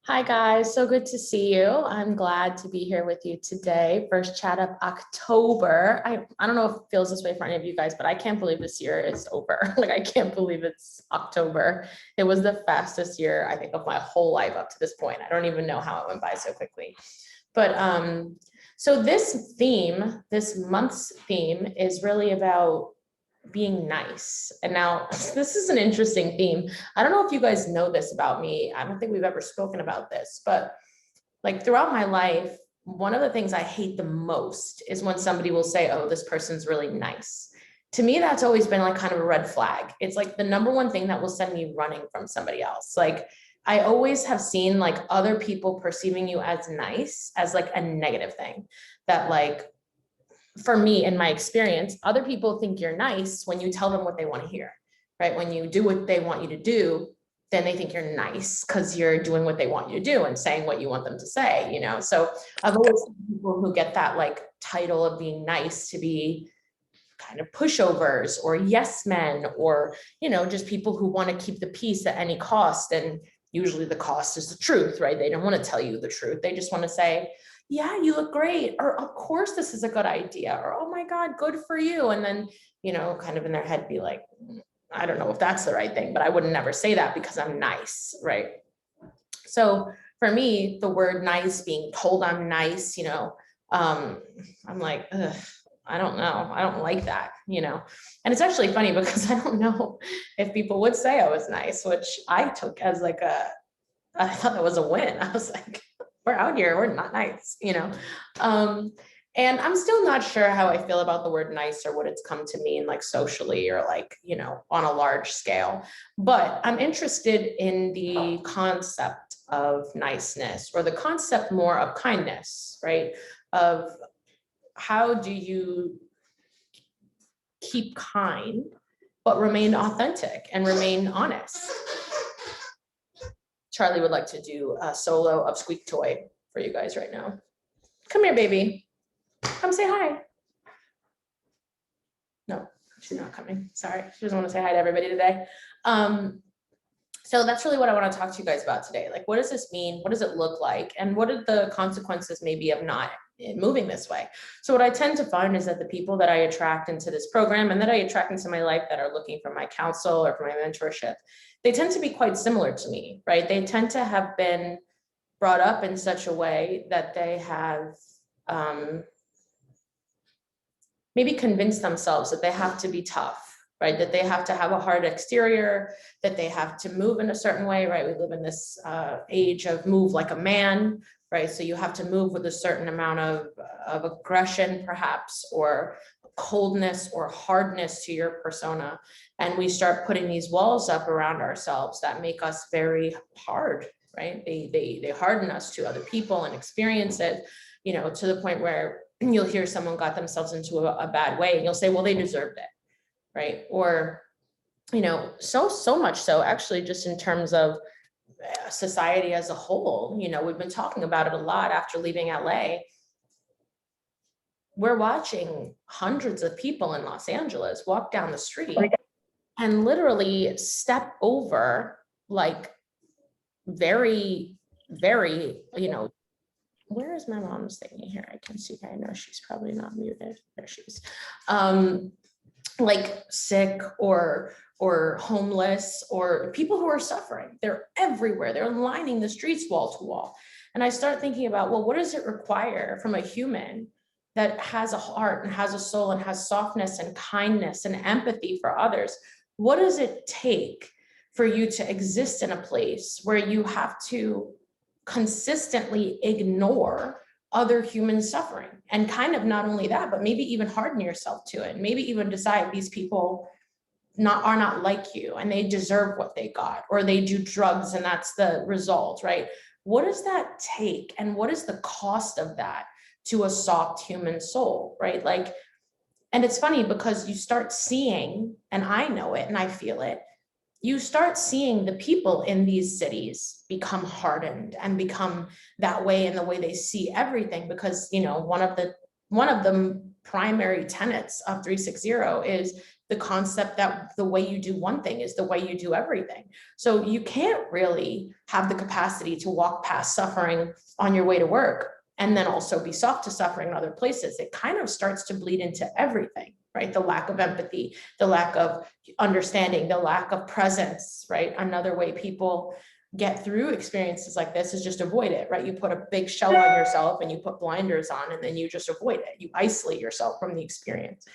Hi guys, so good to see you. I'm glad to be here with you today. First chat of October. I don't know if it feels this way for any of you guys, but I can't believe this year is over. Like I can't believe it's October. It was the fastest year I think of my whole life up to this point. I don't even know how it went by so quickly. But so this month's theme is really about being nice. And now this is an interesting theme. I don't know if you guys know this about me. I don't think we've ever spoken about this, but like throughout my life, one of the things I hate the most is when somebody will say, oh, this person's really nice. To me, that's always been like kind of a red flag. It's like the number one thing that will send me running from somebody else. Like I always have seen like other people perceiving you as nice as like a negative thing, that like, for me, in my experience, other people think you're nice when you tell them what they want to hear, right? When you do what they want you to do, then they think you're nice because you're doing what they want you to do and saying what you want them to say, you know? So I've always seen people who get that like title of being nice to be kind of pushovers or yes men, or, you know, just people who want to keep the peace at any cost. And usually the cost is the truth, right? They don't want to tell you the truth. They just want to say, yeah, you look great, or of course this is a good idea, or oh my God, good for you. And then, you know, kind of in their head be like, I don't know if that's the right thing, but I would never say that because I'm nice, right? So for me, the word nice, being told I'm nice, you know, I'm like, ugh, I don't know. I don't like that, you know? And it's actually funny because I don't know if people would say I was nice, which I took as like I thought that was a win. I was like, we're out here, we're not nice, you know? And I'm still not sure how I feel about the word nice or what it's come to mean like socially or like, you know, on a large scale. But I'm interested in the concept of niceness, or the concept more of kindness, right? Of how do you keep kind, but remain authentic and remain honest? Charlie would like to do a solo of Squeak Toy for you guys right now. Come here, baby. Come say hi. No, she's not coming. Sorry, she doesn't want to say hi to everybody today. So that's really what I want to talk to you guys about today. Like, what does this mean? What does it look like? And what are the consequences maybe of not moving this way? So what I tend to find is that the people that I attract into this program and that I attract into my life that are looking for my counsel or for my mentorship, they tend to be quite similar to me, right? They tend to have been brought up in such a way that they have maybe convince themselves that they have to be tough, right? That they have to have a hard exterior, that they have to move in a certain way, right? We live in this age of move like a man, right? So you have to move with a certain amount of aggression, perhaps, or coldness or hardness to your persona. And we start putting these walls up around ourselves that make us very hard, right? They harden us to other people and experiences, you know, to the point where you'll hear someone got themselves into a bad way and you'll say, well, they deserved it, right? Or, you know, so much so actually just in terms of society as a whole, you know, we've been talking about it a lot after leaving LA. We're watching hundreds of people in Los Angeles walk down the street and literally step over like very, very, you know, where is my mom's thingy here? I can see, I know she's probably not muted. There she is. Like sick or homeless or people who are suffering. They're everywhere. They're lining the streets wall to wall. And I start thinking about, well, what does it require from a human that has a heart and has a soul and has softness and kindness and empathy for others? What does it take for you to exist in a place where you have to consistently ignore other human suffering, and kind of not only that, but maybe even harden yourself to it, maybe even decide these people are not like you and they deserve what they got, or they do drugs and that's the result, right? What does that take, and what is the cost of that to a soft human soul, right? Like, and it's funny because you start seeing, and I know it and I feel it, you start seeing the people in these cities become hardened and become that way in the way they see everything. Because, you know, one of the primary tenets of 360 is the concept that the way you do one thing is the way you do everything. So you can't really have the capacity to walk past suffering on your way to work and then also be soft to suffering in other places. It kind of starts to bleed into everything, right? The lack of empathy, the lack of understanding, the lack of presence, right? Another way people get through experiences like this is just avoid it, right? You put a big shell on yourself and you put blinders on, and then you just avoid it. You isolate yourself from the experience.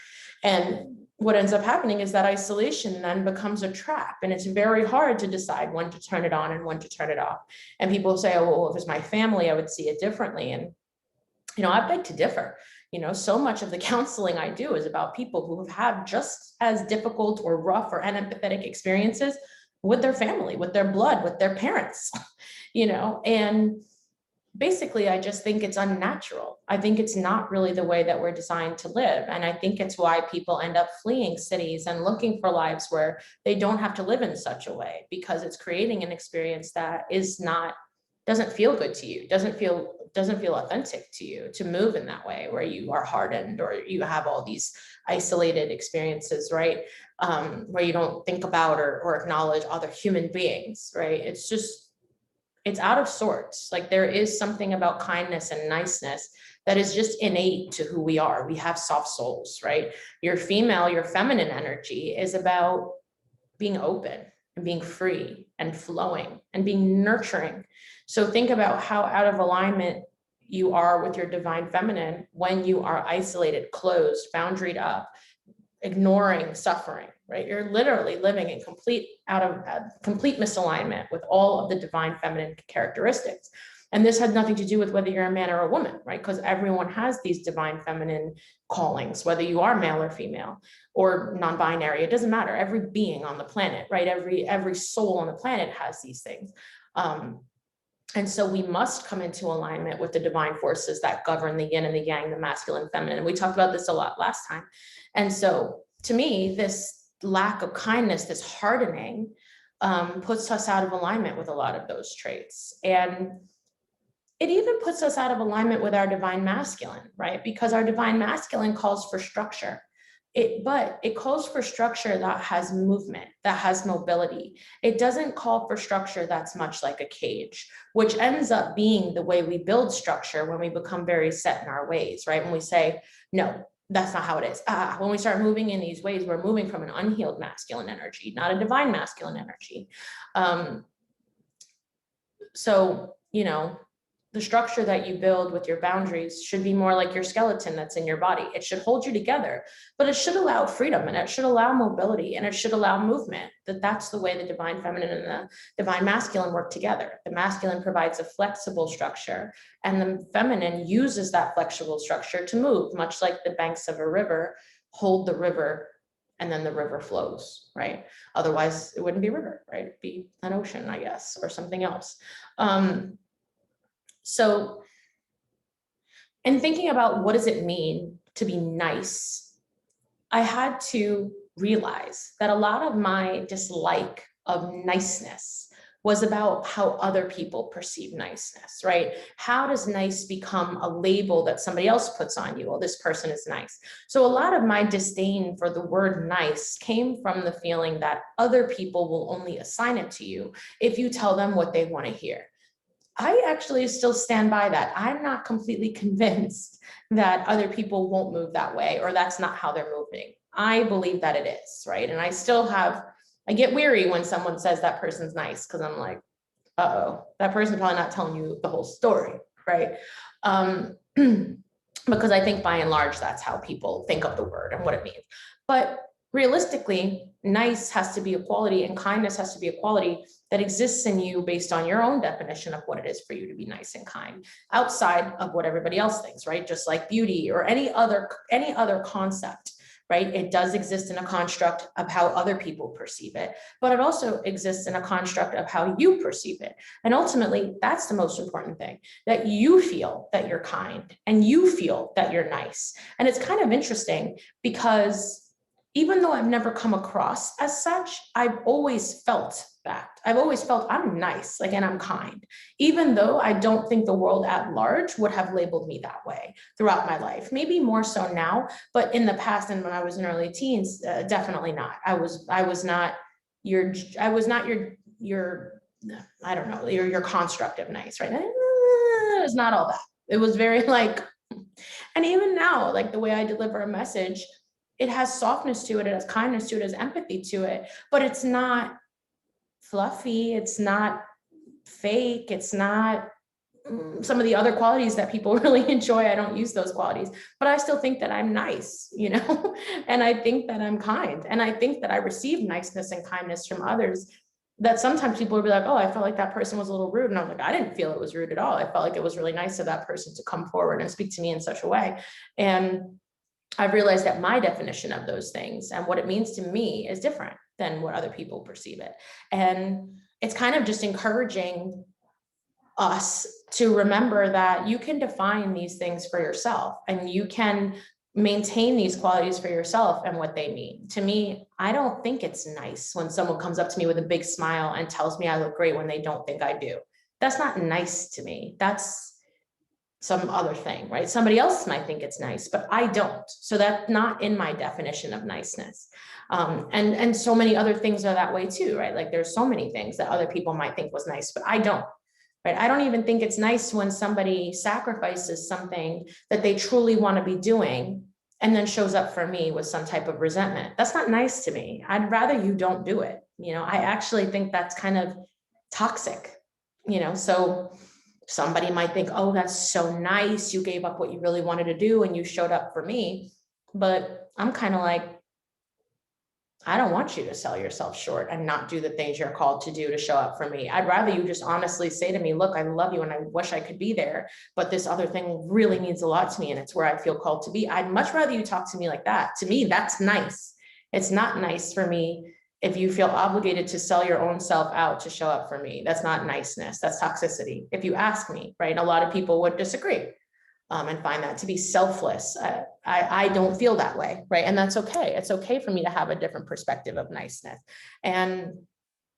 And what ends up happening is that isolation then becomes a trap, and it's very hard to decide when to turn it on and when to turn it off. And people say, oh, well, if it's my family, I would see it differently. And, I beg to differ. So much of the counseling I do is about people who have had just as difficult or rough or unempathetic experiences with their family, with their blood, with their parents, and basically, I just think it's unnatural. I think it's not really the way that we're designed to live. And I think it's why people end up fleeing cities and looking for lives where they don't have to live in such a way, because it's creating an experience that doesn't feel good to you, doesn't feel authentic to you to move in that way, where you are hardened or you have all these isolated experiences, right? Where you don't think about or acknowledge other human beings, right? It's out of sorts. Like, there is something about kindness and niceness that is just innate to who we are. We have soft souls, right? Your feminine energy is about being open and being free and flowing and being nurturing. So think about how out of alignment you are with your divine feminine when you are isolated, closed, boundaried up, ignoring suffering, right? You're literally living in complete misalignment with all of the divine feminine characteristics. And this had nothing to do with whether you're a man or a woman, right? Because everyone has these divine feminine callings, whether you are male or female or non-binary, it doesn't matter. Every being on the planet, right? Every soul on the planet has these things. And so we must come into alignment with the divine forces that govern the yin and the yang, the masculine and feminine. And we talked about this a lot last time. And so to me, this lack of kindness, this hardening, puts us out of alignment with a lot of those traits. And it even puts us out of alignment with our divine masculine, right? Because our divine masculine calls for structure. But it calls for structure that has movement, that has mobility. It doesn't call for structure that's much like a cage, which ends up being the way we build structure when we become very set in our ways, right? When we say, no, that's not how it is. When we start moving in these ways, we're moving from an unhealed masculine energy, not a divine masculine energy. So, the structure that you build with your boundaries should be more like your skeleton that's in your body. It should hold you together, but it should allow freedom, and it should allow mobility, and it should allow movement. That's the way the divine feminine and the divine masculine work together. The masculine provides a flexible structure, and the feminine uses that flexible structure to move, much like the banks of a river hold the river, and then the river flows, right? Otherwise, it wouldn't be a river, right? It'd be an ocean, I guess, or something else. So, in thinking about what does it mean to be nice, I had to realize that a lot of my dislike of niceness was about how other people perceive niceness, right? How does nice become a label that somebody else puts on you? Well, this person is nice. So a lot of my disdain for the word nice came from the feeling that other people will only assign it to you if you tell them what they want to hear. I actually still stand by that. I'm not completely convinced that other people won't move that way, or that's not how they're moving. I believe that it is, right? And I get weary when someone says that person's nice, because I'm like, uh-oh, that person's probably not telling you the whole story, right? Because I think by and large, that's how people think of the word and what it means. But realistically, nice has to be a quality, and kindness has to be a quality that exists in you based on your own definition of what it is for you to be nice and kind, outside of what everybody else thinks, right? Just like beauty or any other concept, right? It does exist in a construct of how other people perceive it, but it also exists in a construct of how you perceive it. And ultimately, that's the most important thing, that you feel that you're kind and you feel that you're nice. And it's kind of interesting because even though I've never come across as such, I've always felt respect. I've always felt I'm nice, like, and I'm kind, even though I don't think the world at large would have labeled me that way throughout my life. Maybe more so now, but in the past and when I was in early teens, definitely not. I was not your, I don't know, your construct of nice, right? It was not all that. It was very like, and even now, like the way I deliver a message, it has softness to it, it has kindness to it, it has empathy to it, but it's not fluffy, it's not fake, it's not some of the other qualities that people really enjoy. I don't use those qualities, but I still think that I'm nice, you know, and I think that I'm kind, and I think that I receive niceness and kindness from others. That sometimes people will be like, oh, I felt like that person was a little rude. And I'm like, I didn't feel it was rude at all. I felt like it was really nice of that person to come forward and speak to me in such a way. And I've realized that my definition of those things and what it means to me is different than what other people perceive it. And it's kind of just encouraging us to remember that you can define these things for yourself and you can maintain these qualities for yourself and what they mean. To me, I don't think it's nice when someone comes up to me with a big smile and tells me I look great when they don't think I do. That's not nice to me. That's some other thing, right? Somebody else might think it's nice, but I don't. So that's not in my definition of niceness. And so many other things are that way too, right? Like there's so many things that other people might think was nice, but I don't. Right? I don't even think it's nice when somebody sacrifices something that they truly want to be doing and then shows up for me with some type of resentment. That's not nice to me. I'd rather you don't do it. You know, I actually think that's kind of toxic, you know, so somebody might think, oh, that's so nice. You gave up what you really wanted to do and you showed up for me. But I'm kind of like, I don't want you to sell yourself short and not do the things you're called to do to show up for me. I'd rather you just honestly say to me, look, I love you and I wish I could be there, but this other thing really means a lot to me and it's where I feel called to be. I'd much rather you talk to me like that. To me, that's nice. It's not nice for me if you feel obligated to sell your own self out to show up for me. That's not niceness, that's toxicity. If you ask me, right? A lot of people would disagree. And find that to be selfless. I don't feel that way, right? And that's okay. It's okay for me to have a different perspective of niceness. And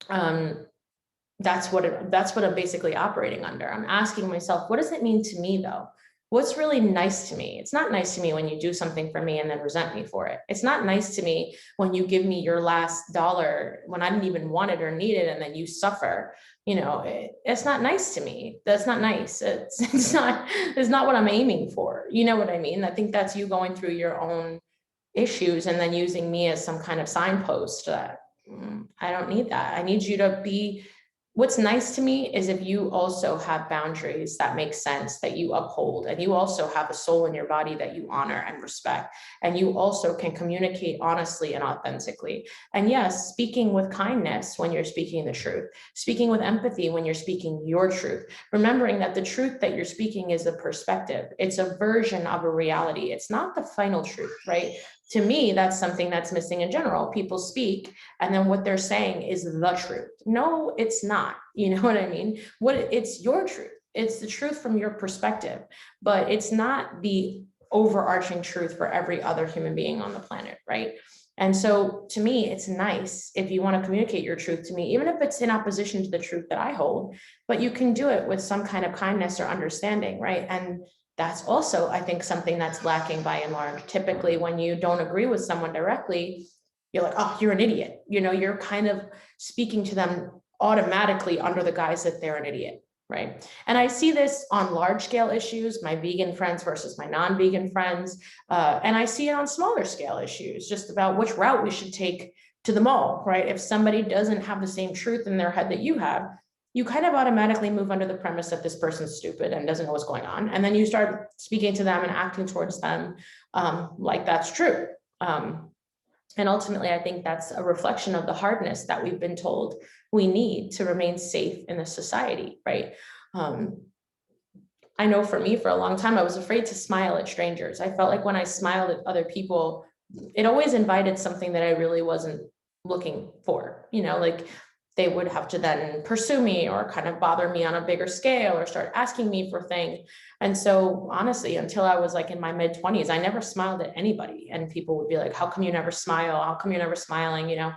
that's what I'm basically operating under. I'm asking myself, what does it mean to me though? What's really nice to me? It's not nice to me when you do something for me and then resent me for it. It's not nice to me when you give me your last dollar when I didn't even want it or need it and then you suffer. You know, it's not nice to me. That's not nice. It's not what I'm aiming for. You know what I mean? I think that's you going through your own issues and then using me as some kind of signpost that I don't need that. I need you to be. What's nice to me is if you also have boundaries that make sense, that you uphold, and you also have a soul in your body that you honor and respect, and you also can communicate honestly and authentically. And yes, speaking with kindness when you're speaking the truth, speaking with empathy when you're speaking your truth, remembering that the truth that you're speaking is a perspective. It's a version of a reality. It's not the final truth, right? To me, that's something that's missing in general. People speak and then what they're saying is the truth. No, it's not. You know what I mean? It's your truth. It's the truth from your perspective, but it's not the overarching truth for every other human being on the planet, right? And so to me, it's nice if you want to communicate your truth to me, even if it's in opposition to the truth that I hold, but you can do it with some kind of kindness or understanding, right? And that's also, I think, something that's lacking by and large. Typically, when you don't agree with someone directly, you're like, oh, you're an idiot. You know, you're kind of speaking to them automatically under the guise that they're an idiot, right? And I see this on large scale issues, my vegan friends versus my non-vegan friends. And I see it on smaller scale issues, just about which route we should take to the mall, right? If somebody doesn't have the same truth in their head that you have, you kind of automatically move under the premise that this person's stupid and doesn't know what's going on. And then you start speaking to them and acting towards them like that's true. And ultimately, I think that's a reflection of the hardness that we've been told we need to remain safe in the society, right? I know for me, for a long time, I was afraid to smile at strangers. I felt like when I smiled at other people, it always invited something that I really wasn't looking for, you know, like they would have to then pursue me or kind of bother me on a bigger scale or start asking me for things. And so honestly, until I was like in my mid-20s, I never smiled at anybody. And people would be like, how come you never smile? How come you're never smiling? You know?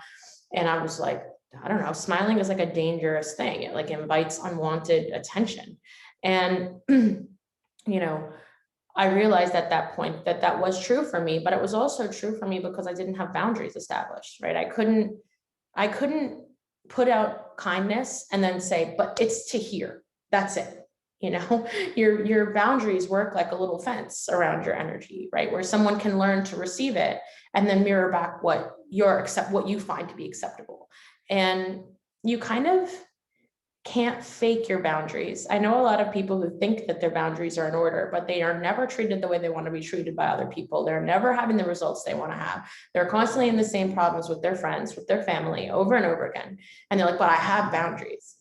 And I was like, I don't know, smiling is like a dangerous thing. It like invites unwanted attention. And, I realized at that point that that was true for me, but it was also true for me because I didn't have boundaries established, right? I couldn't put out kindness and then say, but it's to here, that's it. Your boundaries work like a little fence around your energy, right? Where someone can learn to receive it and then mirror back what you find to be acceptable. And you kind of can't fake your boundaries. I know a lot of people who think that their boundaries are in order, but they are never treated the way they want to be treated by other people. They're never having the results they want to have. They're constantly in the same problems with their friends, with their family over and over again. And they're like, but I have boundaries.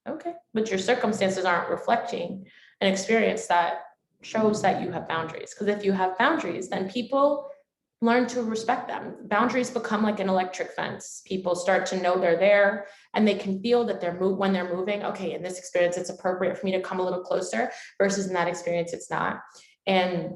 Okay, but your circumstances aren't reflecting an experience that shows that you have boundaries. Because if you have boundaries, then people learn to respect them. Boundaries become like an electric fence. People start to know they're there and they can feel that when they're moving, okay, in this experience, it's appropriate for me to come a little closer versus in that experience, it's not. And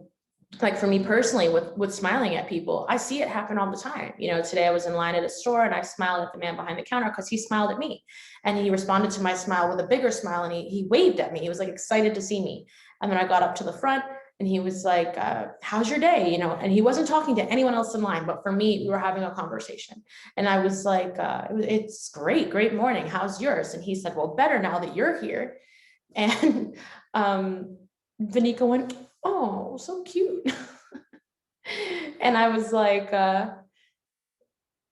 like for me personally, with smiling at people, I see it happen all the time. Today I was in line at a store and I smiled at the man behind the counter because he smiled at me. And he responded to my smile with a bigger smile and he waved at me. He was like excited to see me. And then I got up to the front and he was like, how's your day? And he wasn't talking to anyone else in line, but for me, we were having a conversation. And I was like, it's great morning. How's yours? And he said, well, better now that you're here. And Vanika went, oh, so cute. And I was like,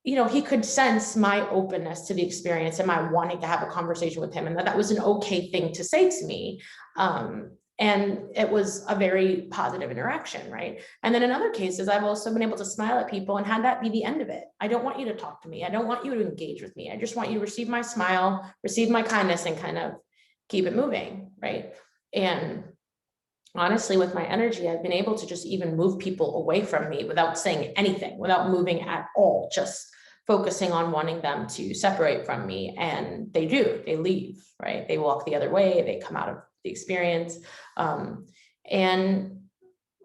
he could sense my openness to the experience and my wanting to have a conversation with him and that was an okay thing to say to me. And it was a very positive interaction, right? And then in other cases, I've also been able to smile at people and had that be the end of it. I don't want you to talk to me. I don't want you to engage with me. I just want you to receive my smile, receive my kindness, and kind of keep it moving, right? And honestly, with my energy, I've been able to just even move people away from me without saying anything, without moving at all, just focusing on wanting them to separate from me. And they do, they leave, right? They walk the other way, they come out of the experience. And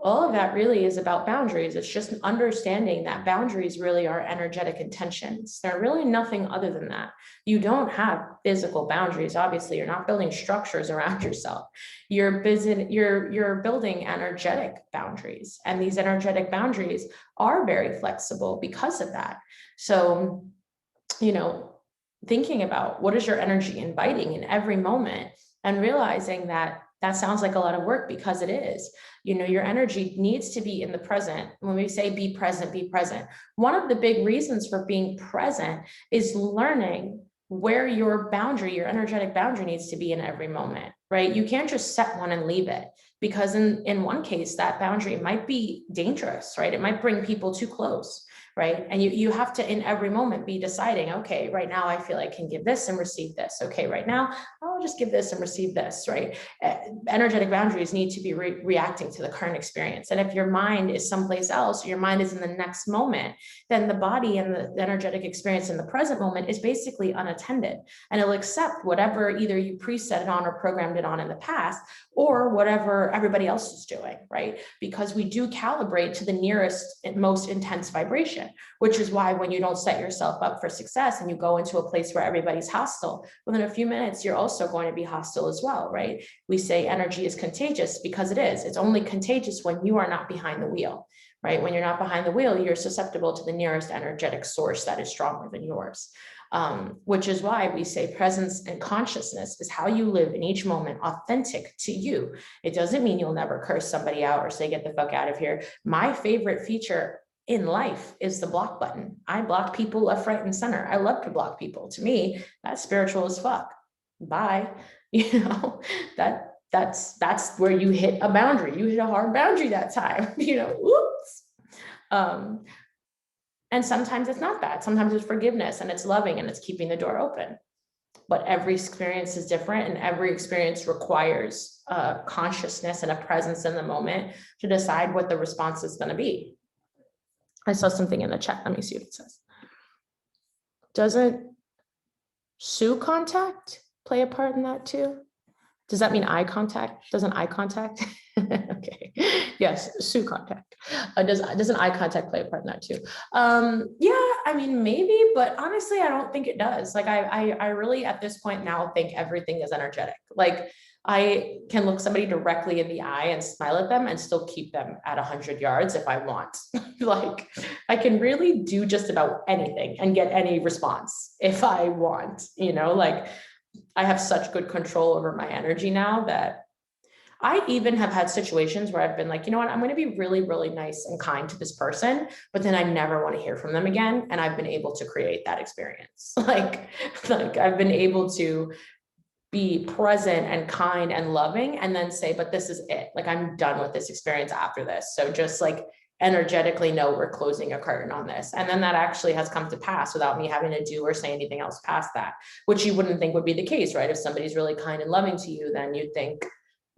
all of that really is about boundaries. It's just understanding that boundaries really are energetic intentions. They're really nothing other than that. You don't have physical boundaries. Obviously, you're not building structures around yourself. You're building energetic boundaries. And these energetic boundaries are very flexible because of that. So, thinking about what is your energy inviting in every moment and realizing that sounds like a lot of work because it is. Your energy needs to be in the present. When we say be present, one of the big reasons for being present is learning where your energetic boundary needs to be in every moment, right? You can't just set one and leave it because in one case, that boundary might be dangerous, right? It might bring people too close, right? And you have to, in every moment, be deciding, okay, right now I feel I can give this and receive this. Okay, right now I'll just give this and receive this, right? Energetic boundaries need to be reacting to the current experience. And if your mind is someplace else, or your mind is in the next moment, then the body and the energetic experience in the present moment is basically unattended. And it'll accept whatever either you preset it on or programmed it on in the past, or whatever everybody else is doing, right? Because we do calibrate to the nearest and most intense vibration, which is why when you don't set yourself up for success and you go into a place where everybody's hostile, within a few minutes, you're also going to be hostile as well, right? We say energy is contagious because it is. It's only contagious when you are not behind the wheel, right? When you're not behind the wheel, you're susceptible to the nearest energetic source that is stronger than yours. Which is why we say presence and consciousness is how you live in each moment, authentic to you. It doesn't mean you'll never curse somebody out or say, get the fuck out of here. My favorite feature in life is the block button. I block people left, right, and center. I love to block people. To me, that's spiritual as fuck. Bye. That's where you hit a boundary. You hit a hard boundary that time, oops. And sometimes it's not that. Sometimes it's forgiveness and it's loving and it's keeping the door open. But every experience is different and every experience requires consciousness and a presence in the moment to decide what the response is going to be. I saw something in the chat. Let me see what it says. Doesn't Sue contact play a part in that too? Does that mean eye contact? Doesn't eye contact? Okay. Yes, Sue contact. Doesn't eye contact play a part in that too? Yeah, I mean, maybe, but honestly, I don't think it does. Like I really at this point now think everything is energetic. Like I can look somebody directly in the eye and smile at them and still keep them at 100 yards if I want. Like I can really do just about anything and get any response if I want, you know, like I have such good control over my energy now that I even have had situations where I've been like, you know what, I'm going to be really, really nice and kind to this person, but then I never want to hear from them again. And I've been able to create that experience. Like I've been able to be present and kind and loving and then say, but this is it. Like I'm done with this experience after this. So just like energetically know we're closing a curtain on this. And then that actually has come to pass without me having to do or say anything else past that, which you wouldn't think would be the case, right? If somebody's really kind and loving to you, then you'd think,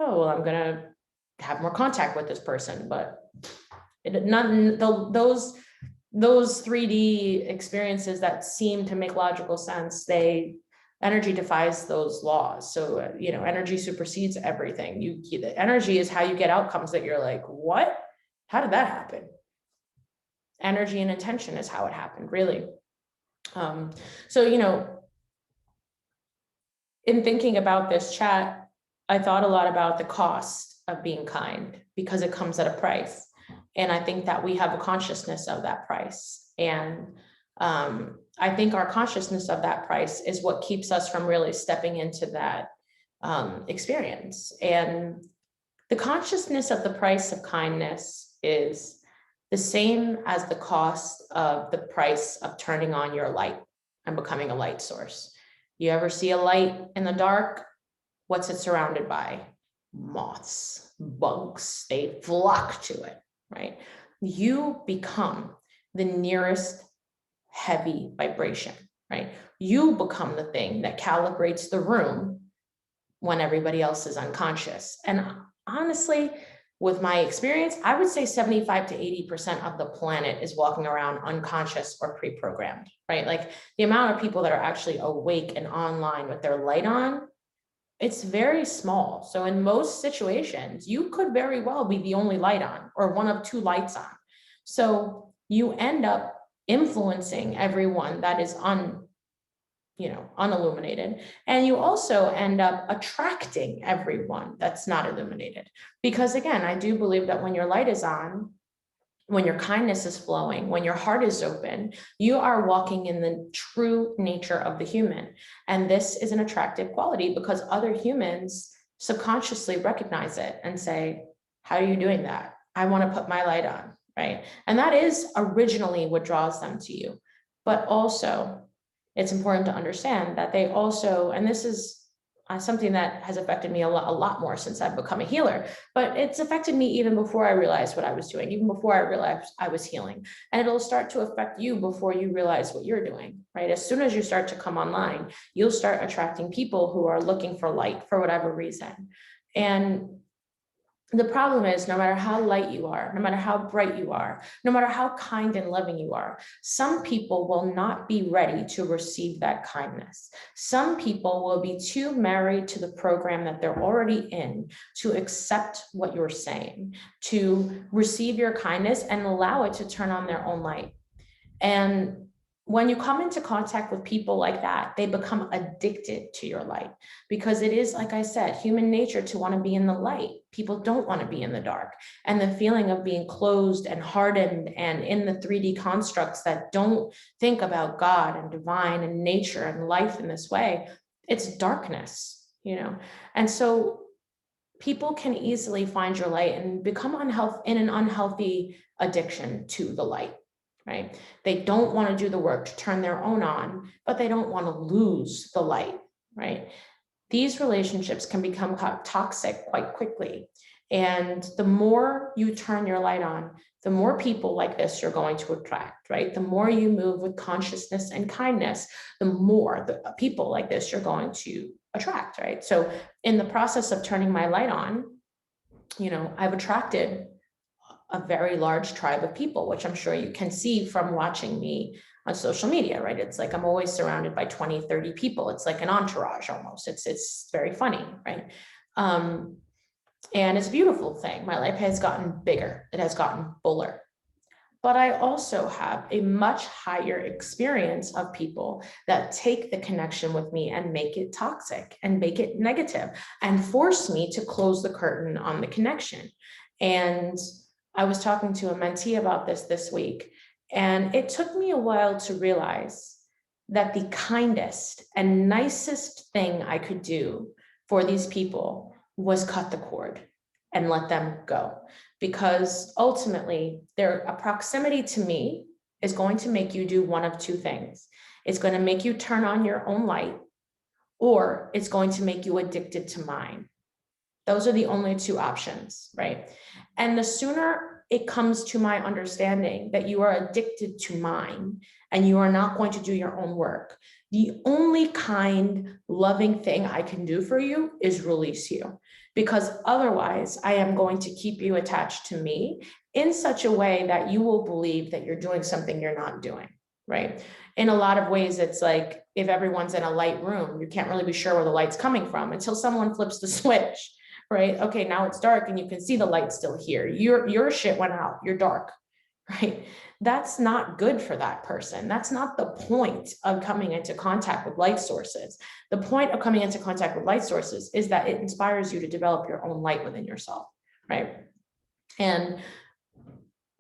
oh, well, I'm gonna have more contact with this person, but those 3D experiences that seem to make logical sense, energy defies those laws. So, you know, energy supersedes everything. The energy is how you get outcomes that you're like, what? How did that happen? Energy and intention is how it happened, really. So, you know, in thinking about this chat, I thought a lot about the cost of being kind because it comes at a price. And I think that we have a consciousness of that price. And I think our consciousness of that price is what keeps us from really stepping into that experience. And the consciousness of the price of kindness is the same as the cost of the price of turning on your light and becoming a light source. You ever see a light in the dark? What's it surrounded by? Moths, bugs, they flock to it, right? You become the nearest heavy vibration, right? You become the thing that calibrates the room when everybody else is unconscious. And honestly, with my experience, I would say 75 to 80% of the planet is walking around unconscious or pre-programmed, right? Like the amount of people that are actually awake and online with their light on, it's very small. So in most situations, you could very well be the only light on or one of two lights on. So you end up influencing everyone that is unilluminated. And you also end up attracting everyone that's not illuminated. Because again, I do believe that when your light is on, when your kindness is flowing, when your heart is open, you are walking in the true nature of the human. And this is an attractive quality because other humans subconsciously recognize it and say, how are you doing that? I want to put my light on, right? And that is originally what draws them to you. But also, it's important to understand that they also, and this is something that has affected me a lot more since I've become a healer, but it's affected me even before I realized what I was doing, even before I realized I was healing. And it'll start to affect you before you realize what you're doing, right? As soon as you start to come online, you'll start attracting people who are looking for light for whatever reason. And the problem is, no matter how light you are, no matter how bright you are, no matter how kind and loving you are, some people will not be ready to receive that kindness. Some people will be too married to the program that they're already in to accept what you're saying, to receive your kindness and allow it to turn on their own light. And when you come into contact with people like that, they become addicted to your light because it is, like I said, human nature to want to be in the light. People don't want to be in the dark. And the feeling of being closed and hardened and in the 3D constructs that don't think about God and divine and nature and life in this way, it's darkness, you know? And so people can easily find your light and become in an unhealthy addiction to the light. Right? They don't want to do the work to turn their own on, but they don't want to lose the light, right? These relationships can become toxic quite quickly. And the more you turn your light on, the more people like this you're going to attract, right? The more you move with consciousness and kindness, the more the people like this you're going to attract, right? So in the process of turning my light on, you know, I've attracted a very large tribe of people, which I'm sure you can see from watching me on social media, right? It's like I'm always surrounded by 20, 30 people. It's like an entourage almost. It's very funny, right? And it's a beautiful thing. My life has gotten bigger. It has gotten fuller. but I also have a much higher experience of people that take the connection with me and make it toxic and make it negative and force me to close the curtain on the connection. And I was talking to a mentee about this week, and it took me a while to realize that the kindest and nicest thing I could do for these people was cut the cord and let them go. Because ultimately, a proximity to me is going to make you do one of two things. It's going to make you turn on your own light, or it's going to make you addicted to mine. Those are the only two options, right? And the sooner it comes to my understanding that you are addicted to mine and you are not going to do your own work, the only kind, loving thing I can do for you is release you. Because otherwise, I am going to keep you attached to me in such a way that you will believe that you're doing something you're not doing, right? In a lot of ways, it's like if everyone's in a light room, you can't really be sure where the light's coming from until someone flips the switch, right? Okay, now it's dark and you can see the light still here. Your shit went out, you're dark, right? That's not good for that person. That's not the point of coming into contact with light sources. The point of coming into contact with light sources is that it inspires you to develop your own light within yourself, right? And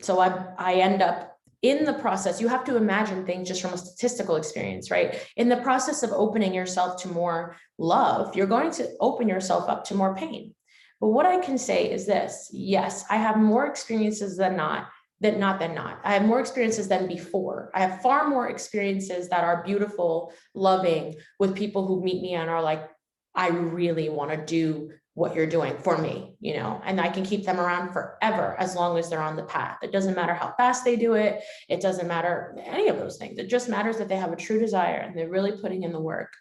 so I end up in the process, you have to imagine things just from a statistical experience, right? In the process of opening yourself to more love, you're going to open yourself up to more pain. But what I can say is this: yes, I have more experiences than not. I have more experiences than before. I have far more experiences that are beautiful, loving, with people who meet me and are like, I really want to do what you're doing for me, you know, and I can keep them around forever as long as they're on the path. It doesn't matter how fast they do it. It doesn't matter any of those things. It just matters that they have a true desire and they're really putting in the work,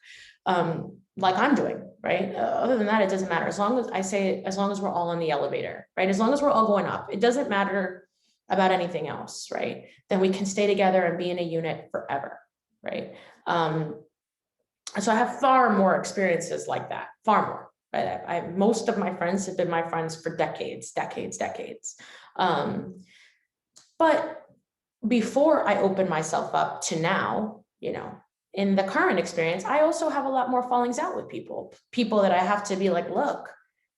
like I'm doing, right? Other than that, it doesn't matter. As long as I say, as long as we're all in the elevator, right? As long as we're all going up, it doesn't matter about anything else, right? Then we can stay together and be in a unit forever, right? So I have far more experiences like that, far more. Right? Most of my friends have been my friends for decades. But before I opened myself up to now, you know, in the current experience, I also have a lot more fallings out with people that I have to be like, look,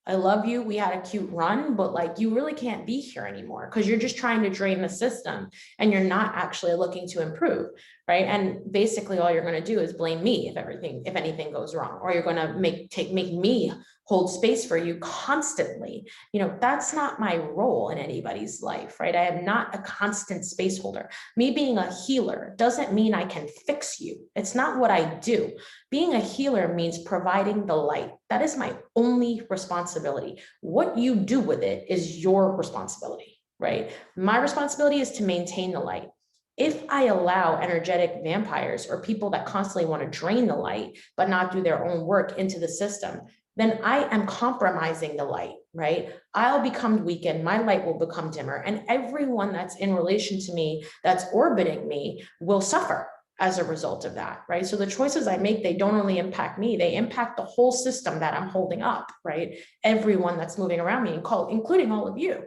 I love you. We had a cute run, but like, you really can't be here anymore because you're just trying to drain the system and you're not actually looking to improve, right? And basically all you're going to do is blame me if anything goes wrong, or you're going to make me hold space for you constantly. You know, that's not my role in anybody's life, right? I am not a constant space holder. Me being a healer doesn't mean I can fix you. It's not what I do. Being a healer means providing the light. That is my only responsibility. What you do with it is your responsibility, right? My responsibility is to maintain the light. If I allow energetic vampires or people that constantly want to drain the light, but not do their own work into the system, then I am compromising the light, right? I'll become weakened, my light will become dimmer, and everyone that's in relation to me, that's orbiting me, will suffer as a result of that, right? So the choices I make, they don't only impact me, they impact the whole system that I'm holding up, right? Everyone that's moving around me, including all of you.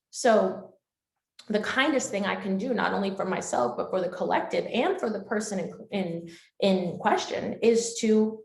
So the kindest thing I can do, not only for myself, but for the collective and for the person in question, is to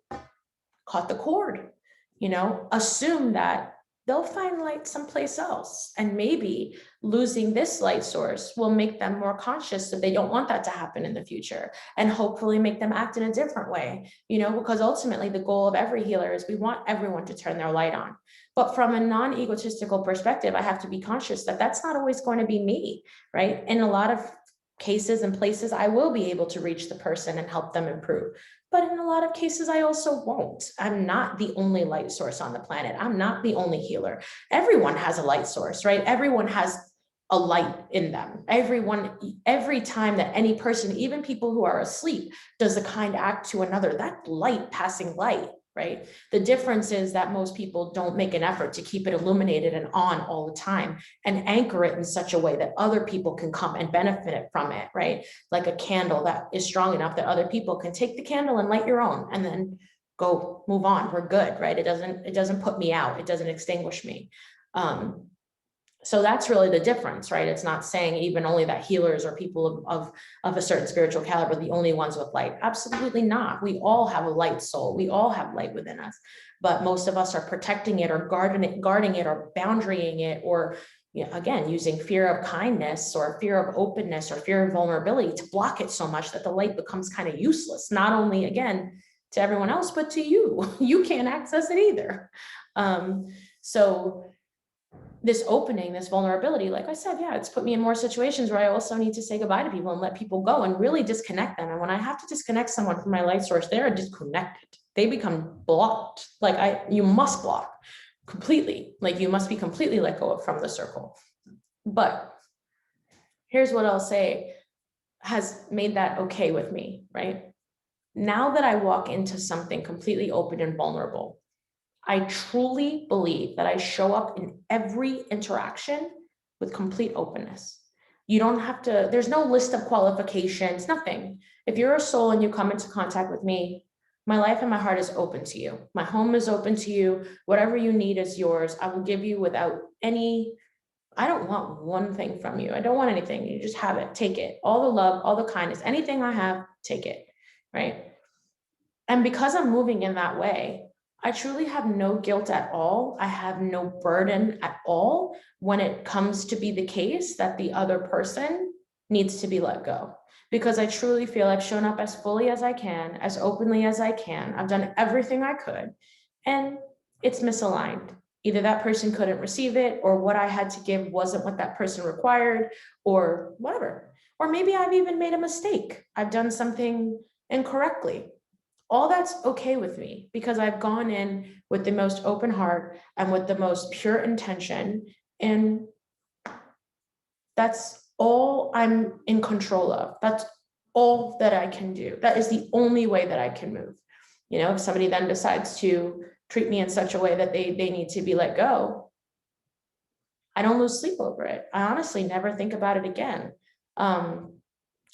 cut the cord. You know, assume that they'll find light someplace else. And maybe losing this light source will make them more conscious that they don't want that to happen in the future, and hopefully make them act in a different way, you know, because ultimately the goal of every healer is we want everyone to turn their light on. But from a non-egotistical perspective, I have to be conscious that that's not always going to be me, right? In a lot of cases and places, I will be able to reach the person and help them improve. But in a lot of cases, I also won't. I'm not the only light source on the planet. I'm not the only healer. Everyone has a light source, right? Everyone has a light in them. Every time that any person, even people who are asleep, does a kind act to another, that light, passing light, right? The difference is that most people don't make an effort to keep it illuminated and on all the time and anchor it in such a way that other people can come and benefit from it, right? Like a candle that is strong enough that other people can take the candle and light your own and then go move on. We're good, right? It doesn't put me out. It doesn't extinguish me. So that's really the difference, right? It's not saying even only that healers or people of a certain spiritual caliber, the only ones with light. Absolutely not. We all have a light soul. We all have light within us, but most of us are protecting it or guarding it or boundarying it, or, you know, again, using fear of kindness or fear of openness or fear of vulnerability to block it so much that the light becomes kind of useless, not only, again, to everyone else, but to you. You can't access it either. So this opening, this vulnerability, like I said, yeah, it's put me in more situations where I also need to say goodbye to people and let people go and really disconnect them. And when I have to disconnect someone from my light source, they're disconnected. They become blocked. Like you must block completely. Like you must be completely let go from the circle. But here's what I'll say has made that okay with me, right? Now that I walk into something completely open and vulnerable, I truly believe that I show up in every interaction with complete openness. You don't have to, there's no list of qualifications, nothing. If you're a soul and you come into contact with me, my life and my heart is open to you. My home is open to you. Whatever you need is yours. I will give you without any, I don't want one thing from you. I don't want anything. You just have it, take it. All the love, all the kindness, anything I have, take it, right? And because I'm moving in that way, I truly have no guilt at all. I have no burden at all when it comes to be the case that the other person needs to be let go. Because I truly feel I've shown up as fully as I can, as openly as I can. I've done everything I could, and it's misaligned. Either that person couldn't receive it, or what I had to give wasn't what that person required, or whatever. Or maybe I've even made a mistake. I've done something incorrectly. All that's okay with me because I've gone in with the most open heart and with the most pure intention. And that's all I'm in control of. That's all that I can do. That is the only way that I can move. You know, if somebody then decides to treat me in such a way that they need to be let go, I don't lose sleep over it. I honestly never think about it again. And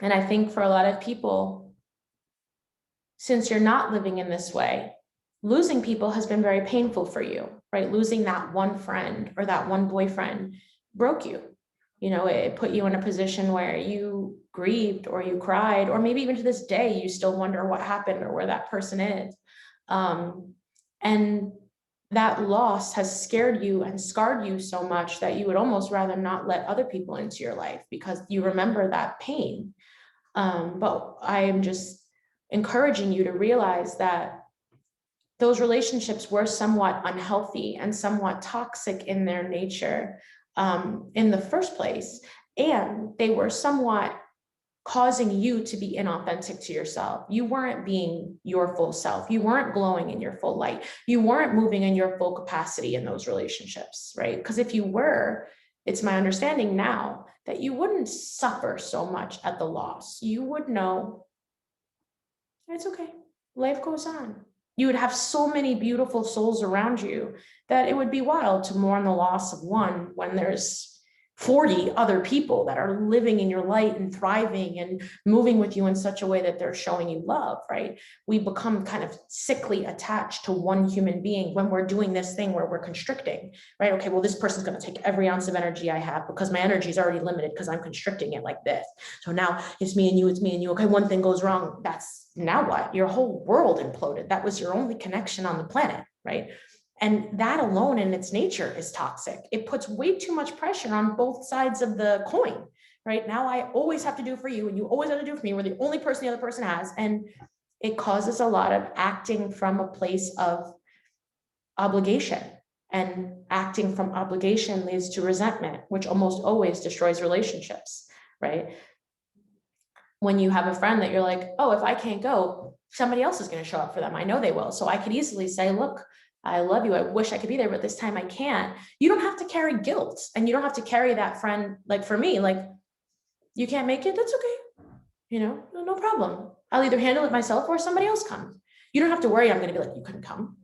I think for a lot of people, since you're not living in this way, losing people has been very painful for you, right? Losing that one friend or that one boyfriend broke you. You know, it put you in a position where you grieved or you cried, or maybe even to this day, you still wonder what happened or where that person is. And that loss has scared you and scarred you so much that you would almost rather not let other people into your life because you remember that pain. But I am just encouraging you to realize that those relationships were somewhat unhealthy and somewhat toxic in their nature in the first place. And they were somewhat causing you to be inauthentic to yourself. You weren't being your full self. You weren't glowing in your full light. You weren't moving in your full capacity in those relationships, right? Because if you were, it's my understanding now that you wouldn't suffer so much at the loss. You would know it's okay. Life goes on. You would have so many beautiful souls around you that it would be wild to mourn the loss of one when there's 40 other people that are living in your light and thriving and moving with you in such a way that they're showing you love, right? We become kind of sickly attached to one human being when we're doing this thing where we're constricting, right? Okay, well, this person's going to take every ounce of energy I have because my energy is already limited because I'm constricting it like this. So now it's me and you, it's me and you. Okay, one thing goes wrong. That's now what? Your whole world imploded. That was your only connection on the planet, right? And that alone in its nature is toxic. It puts way too much pressure on both sides of the coin, right? Now I always have to do for you and you always have to do for me. We're the only person the other person has. And it causes a lot of acting from a place of obligation, and acting from obligation leads to resentment, which almost always destroys relationships, right? When you have a friend that you're like, oh, if I can't go, somebody else is going to show up for them. I know they will. So I could easily say, look, I love you. I wish I could be there, but this time I can't. You don't have to carry guilt, and you don't have to carry that friend. Like for me, like you can't make it. That's okay. You know, no problem. I'll either handle it myself or somebody else comes. You don't have to worry I'm going to be like, you couldn't come.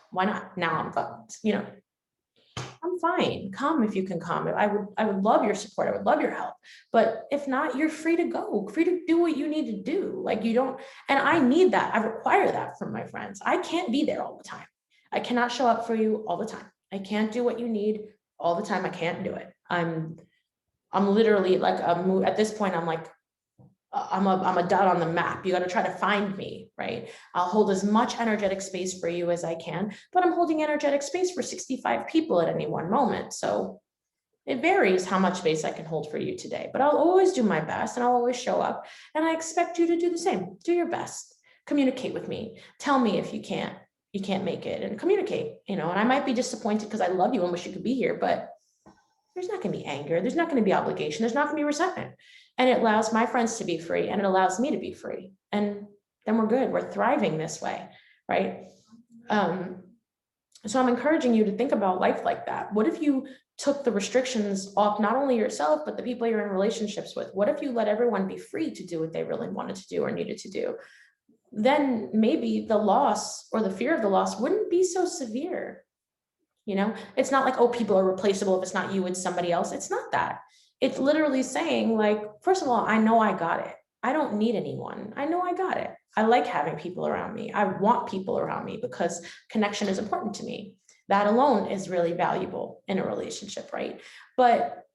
Why not? Now I'm fucked. You know, I'm fine. Come if you can come. I would love your support. I would love your help. But if not, you're free to go, free to do what you need to do. Like you don't, and I need that. I require that from my friends. I can't be there all the time. I cannot show up for you all the time. I can't do what you need all the time. I can't do it. I'm literally like, at this point, I'm like, I'm a dot on the map. You got to try to find me, right? I'll hold as much energetic space for you as I can, but I'm holding energetic space for 65 people at any one moment. So it varies how much space I can hold for you today, but I'll always do my best and I'll always show up. And I expect you to do the same. Do your best. Communicate with me. Tell me if you can't make it, and communicate, and I might be disappointed because I love you and wish you could be here, but there's not going to be anger. There's not going to be obligation. There's not going to be resentment. And it allows my friends to be free, and it allows me to be free. And then we're good. We're thriving this way, right? So I'm encouraging you to think about life like that. What if you took the restrictions off not only yourself, but the people you're in relationships with? What if you let everyone be free to do what they really wanted to do or needed to do? Then maybe the loss or the fear of the loss wouldn't be so severe. It's not like, oh, people are replaceable. If it's not you, it's somebody else. It's not that. It's literally saying, like, first of all, I know I got it. I don't need anyone. I know I got it. I like having people around me. I want people around me because connection is important to me. That alone is really valuable in a relationship, right? But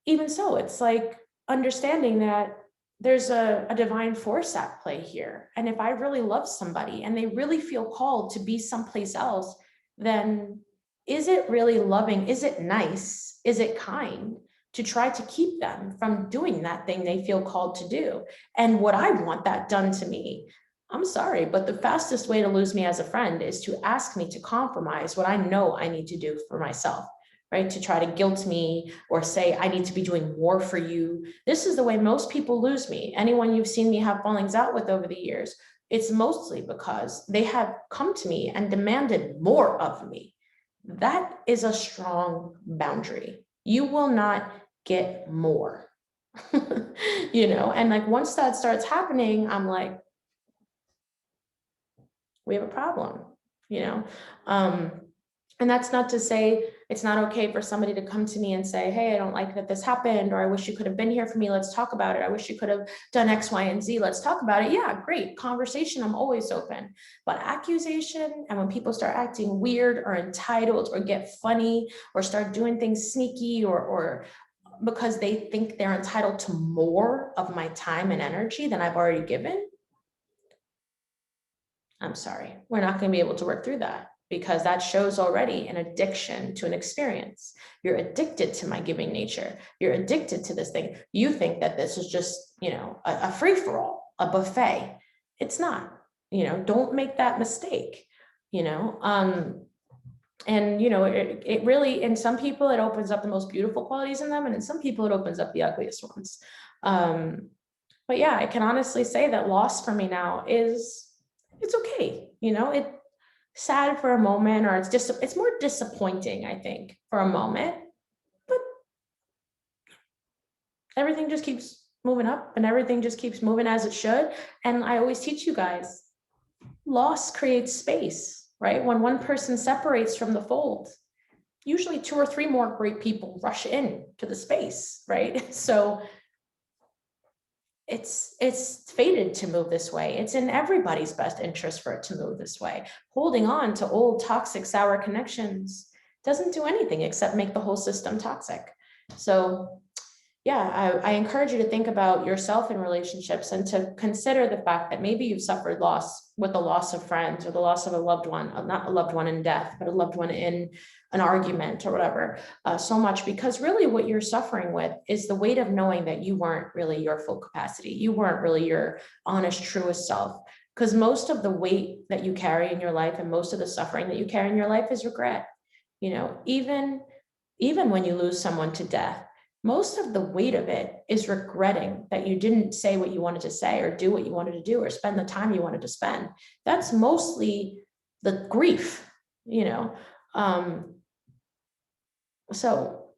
even so, it's like understanding that there's a divine force at play here. And if I really love somebody and they really feel called to be someplace else, then is it really loving? Is it nice? Is it kind to try to keep them from doing that thing they feel called to do? And would I want that done to me? I'm sorry, but the fastest way to lose me as a friend is to ask me to compromise what I know I need to do for myself, right? To try to guilt me or say, I need to be doing more for you. This is the way most people lose me. Anyone you've seen me have fallings out with over the years, it's mostly because they have come to me and demanded more of me. That is a strong boundary. You will not get more, and like once that starts happening, I'm like, we have a problem, and that's not to say it's not okay for somebody to come to me and say, hey, I don't like that this happened, or I wish you could have been here for me. Let's talk about it. I wish you could have done X, Y, and Z. Let's talk about it. Yeah, great. Conversation, I'm always open. But accusation, and when people start acting weird or entitled or get funny or start doing things sneaky or because they think they're entitled to more of my time and energy than I've already given, I'm sorry, we're not going to be able to work through that, because that shows already an addiction to an experience. You're addicted to my giving nature. You're addicted to this thing. You think that this is just, a free-for-all, a buffet. It's not, don't make that mistake, and, it really, in some people, it opens up the most beautiful qualities in them. And in some people, it opens up the ugliest ones. But yeah, I can honestly say that loss for me now it's okay. It's sad for a moment, or it's more disappointing, I think, for a moment, but everything just keeps moving up and everything just keeps moving as it should. And I always teach you guys, loss creates space, right? When one person separates from the fold, usually 2 or 3 more great people rush in to the space, right? So it's fated to move this way. It's in everybody's best interest for it to move this way. Holding on to old toxic, sour connections doesn't do anything except make the whole system toxic. So yeah, I encourage you to think about yourself in relationships and to consider the fact that maybe you've suffered loss with the loss of friends or the loss of a loved one, not a loved one in death, but a loved one in an argument or whatever, so much, because really what you're suffering with is the weight of knowing that you weren't really your full capacity. You weren't really your honest, truest self, because most of the weight that you carry in your life and most of the suffering that you carry in your life is regret. Even when you lose someone to death, most of the weight of it is regretting that you didn't say what you wanted to say or do what you wanted to do or spend the time you wanted to spend. That's mostly the grief, So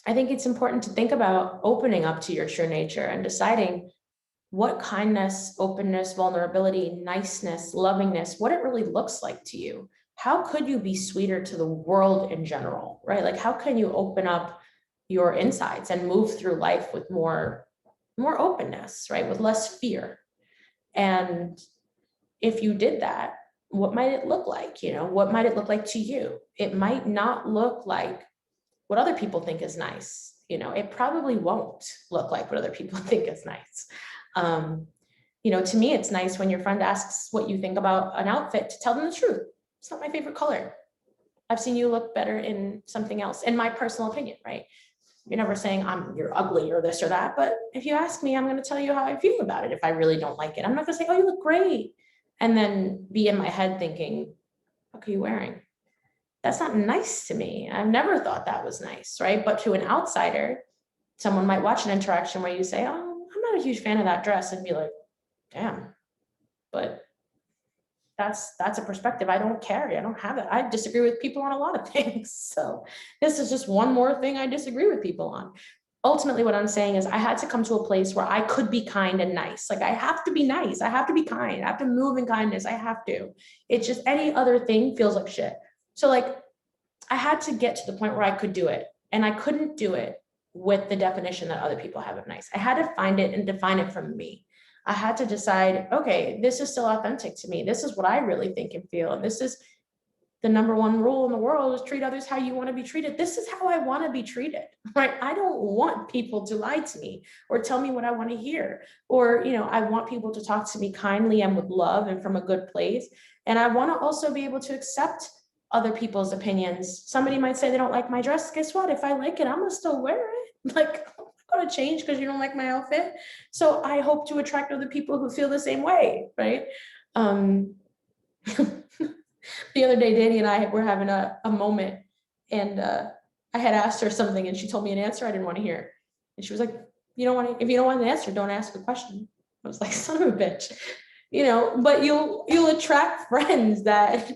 I think it's important to think about opening up to your true nature and deciding what kindness, openness, vulnerability, niceness, lovingness, what it really looks like to you. How could you be sweeter to the world in general, right? Like, how can you open up your insides and move through life with more openness, right? With less fear. And if you did that, what might it look like? What might it look like to you? It might not look like what other people think is nice. You know, it probably won't look like what other people think is nice. You know, to me, it's nice when your friend asks what you think about an outfit to tell them the truth. It's not my favorite color. I've seen you look better in something else, in my personal opinion, right? You're never saying you're ugly or this or that, but if you ask me, I'm going to tell you how I feel about it. If I really don't like it, I'm not going to say, oh, you look great. And then be in my head thinking, what are you wearing? That's not nice to me. I've never thought that was nice, right? But to an outsider, someone might watch an interaction where you say, oh, I'm not a huge fan of that dress, and be like, damn, but that's a perspective I don't carry. I don't have it. I disagree with people on a lot of things. So this is just one more thing I disagree with people on. Ultimately, what I'm saying is I had to come to a place where I could be kind and nice. Like I have to be nice. I have to be kind. I have to move in kindness. I have to. It's just any other thing feels like shit. So like I had to get to the point where I could do it, and I couldn't do it with the definition that other people have of nice. I had to find it and define it from me. I had to decide, okay, this is still authentic to me. This is what I really think and feel. And this is the number one rule in the world, is treat others how you want to be treated. This is how I want to be treated, right? I don't want people to lie to me or tell me what I want to hear. Or, you know, I want people to talk to me kindly and with love and from a good place. And I want to also be able to accept other people's opinions. Somebody might say they don't like my dress. Guess what? If I like it, I'm going to still wear it. Like, to change because you don't like my outfit. So I hope to attract other people who feel the same way, right? The other day, Danny and I were having a moment, and I had asked her something and she told me an answer I didn't want to hear. And she was like, if you don't want an answer, don't ask a question. I was like, son of a bitch, you know, but you'll attract friends that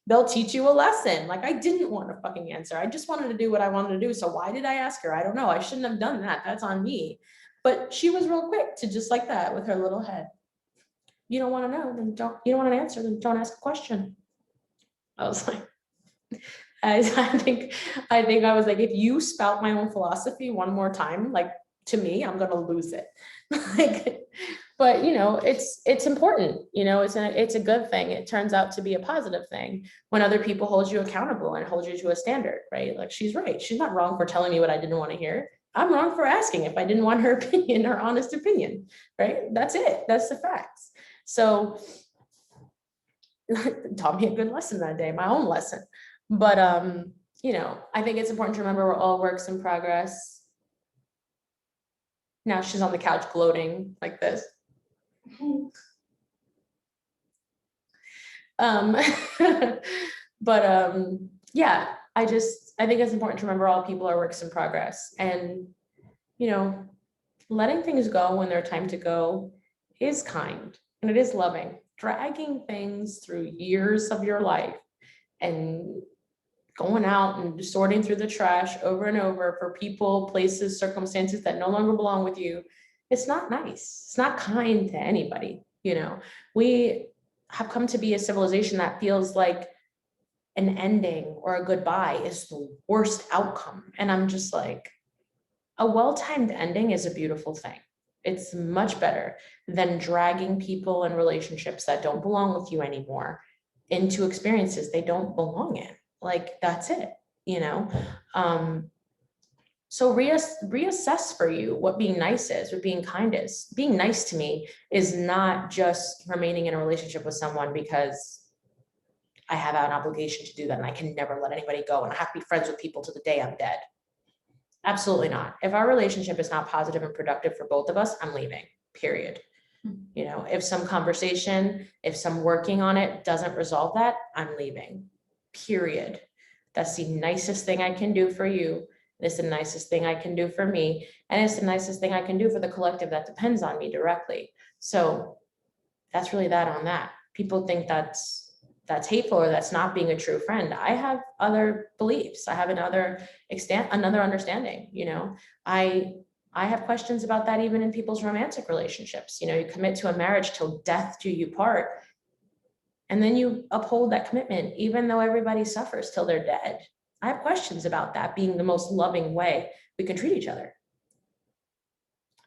they'll teach you a lesson. Like I didn't want a fucking answer. I just wanted to do what I wanted to do. So why did I ask her? I don't know. I shouldn't have done that. That's on me. But she was real quick to just like that with her little head. You don't want to know, then don't, you don't want an answer, then don't ask a question. I was like, I think I was like, if you spout my own philosophy one more time, like to me, I'm going to lose it. Like, but you know, it's important, you know, it's a good thing. It turns out to be a positive thing when other people hold you accountable and hold you to a standard, right? Like she's right. She's not wrong for telling me what I didn't want to hear. I'm wrong for asking if I didn't want her opinion, her honest opinion, right? That's it. That's the facts. So taught me a good lesson that day, my own lesson. But you know, I think it's important to remember we're all works in progress. Now she's on the couch gloating like this. But yeah, I think it's important to remember all people are works in progress, and you know, letting things go when they're time to go is kind and it is loving. Dragging things through years of your life and going out and sorting through the trash over and over for people, places, circumstances that no longer belong with you, it's not nice. It's not kind to anybody. You know, we have come to be a civilization that feels like an ending or a goodbye is the worst outcome. And I'm just like, a well-timed ending is a beautiful thing. It's much better than dragging people and relationships that don't belong with you anymore into experiences they don't belong in. Like, that's it, you know? So reassess for you what being nice is, what being kind is. Being nice to me is not just remaining in a relationship with someone because I have an obligation to do that and I can never let anybody go and I have to be friends with people to the day I'm dead. Absolutely not. If our relationship is not positive and productive for both of us, I'm leaving, period. You know, if some conversation, if some working on it doesn't resolve that, I'm leaving, period. That's the nicest thing I can do for you. It's the nicest thing I can do for me. And it's the nicest thing I can do for the collective that depends on me directly. So that's really that on that. People think that's hateful or that's not being a true friend. I have other beliefs. I have another understanding, you know. I have questions about that even in people's romantic relationships. You know, you commit to a marriage till death do you part. And then you uphold that commitment, even though everybody suffers till they're dead. I have questions about that being the most loving way we can treat each other.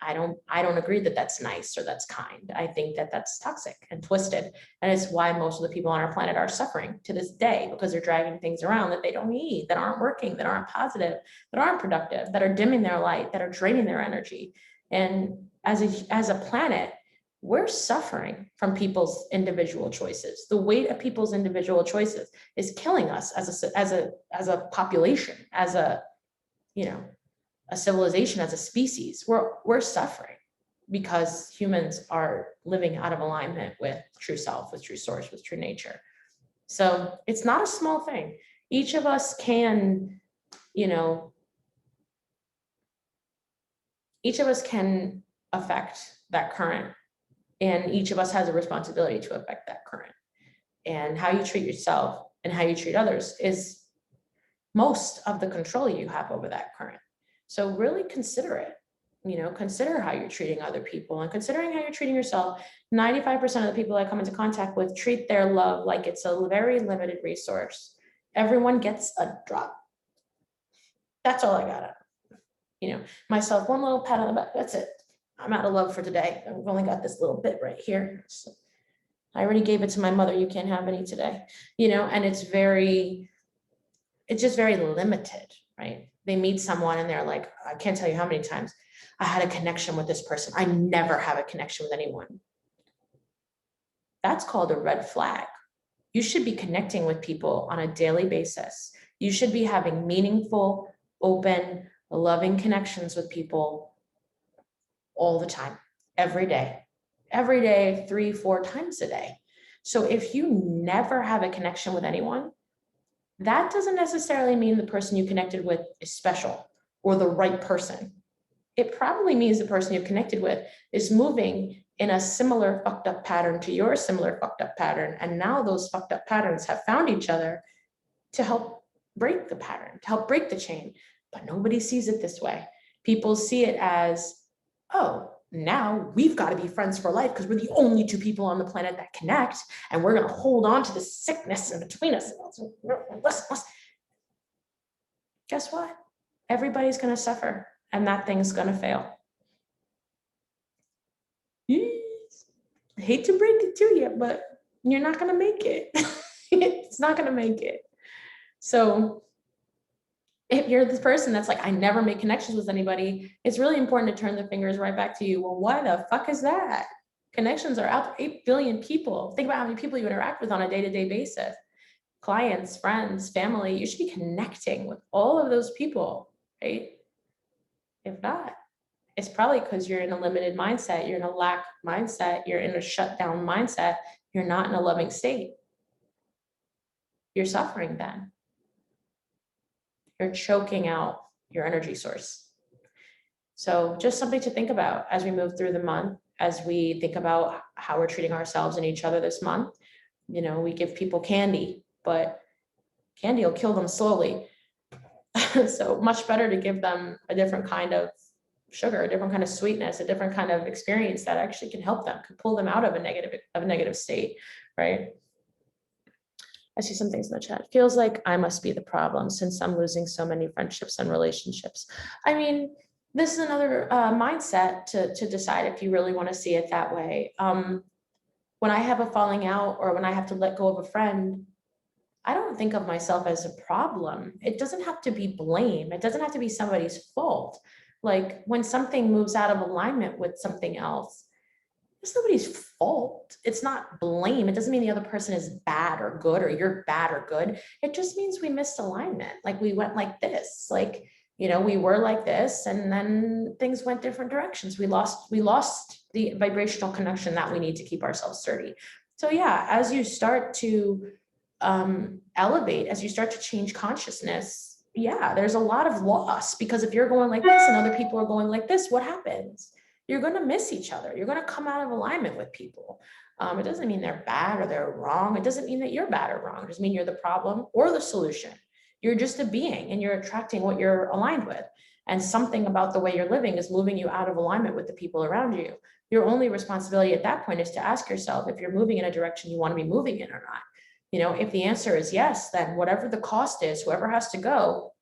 I don't agree that that's nice or that's kind. I think that that's toxic and twisted. And it's why most of the people on our planet are suffering to this day, because they're dragging things around that they don't need, that aren't working, that aren't positive, that aren't productive, that are dimming their light, that are draining their energy. And as a planet, we're suffering from people's individual choices. The weight of people's individual choices is killing us as a population, as a, you know, a civilization, as a species. We're suffering because humans are living out of alignment with true self, with true source, with true nature. So it's not a small thing. Each of us can, you know, each of us can affect that current, and each of us has a responsibility to affect that current. And how you treat yourself and how you treat others is most of the control you have over that current. So really consider it, you know, consider how you're treating other people, and considering how you're treating yourself. 95% of the people I come into contact with treat their love like it's a very limited resource. Everyone gets a drop. That's all I got. You know, myself, one little pat on the back, that's it. I'm out of love for today. I've only got this little bit right here. So I already gave it to my mother. You can't have any today, you know, and it's just very limited, right? They meet someone and they're like, I can't tell you how many times I had a connection with this person. I never have a connection with anyone. That's called a red flag. You should be connecting with people on a daily basis. You should be having meaningful, open, loving connections with people all the time, every day, 3-4 times a day. So if you never have a connection with anyone, that doesn't necessarily mean the person you connected with is special or the right person. It probably means the person you've connected with is moving in a similar fucked up pattern to your similar fucked up pattern. And now those fucked up patterns have found each other to help break the pattern, to help break the chain. But nobody sees it this way. People see it as, oh, now we've got to be friends for life because we're the only two people on the planet that connect, and we're going to hold on to this sickness in between us. Guess what? Everybody's going to suffer, and that thing's going to fail. I hate to break it to you, but you're not going to make it. It's not going to make it. So if you're this person that's like, I never make connections with anybody, it's really important to turn the fingers right back to you. Well, why the fuck is that? Connections are out there, 8 billion people. Think about how many people you interact with on a day-to-day basis. Clients, friends, family. You should be connecting with all of those people, right? If not, it's probably because you're in a limited mindset, you're in a lack mindset, you're in a shutdown mindset, you're not in a loving state. You're suffering then. You're choking out your energy source. So just something to think about as we move through the month, as we think about how we're treating ourselves and each other this month. You know, we give people candy, but candy will kill them slowly. So much better to give them a different kind of sugar, a different kind of sweetness, a different kind of experience that actually can help them, can pull them out of a negative state, right? I see some things in the chat. Feels like I must be the problem since I'm losing so many friendships and relationships. I mean, this is another mindset to decide if you really want to see it that way. When I have a falling out or when I have to let go of a friend, I don't think of myself as a problem. It doesn't have to be blame. It doesn't have to be somebody's fault. Like when something moves out of alignment with something else, it's nobody's fault. It's not blame. It doesn't mean the other person is bad or good or you're bad or good. It just means we missed alignment. Like we went like this, like, you know, we were like this and then things went different directions. We lost the vibrational connection that we need to keep ourselves sturdy. So yeah, as you start to elevate, as you start to change consciousness, yeah, there's a lot of loss, because if you're going like this and other people are going like this, what happens? You're going to miss each other. You're going to come out of alignment with people. It doesn't mean they're bad or they're wrong. It doesn't mean that you're bad or wrong. It doesn't mean you're the problem or the solution. You're just a being and you're attracting what you're aligned with. And something about the way you're living is moving you out of alignment with the people around you. Your only responsibility at that point is to ask yourself if you're moving in a direction you want to be moving in or not. You know, if the answer is yes, then whatever the cost is, whoever has to go,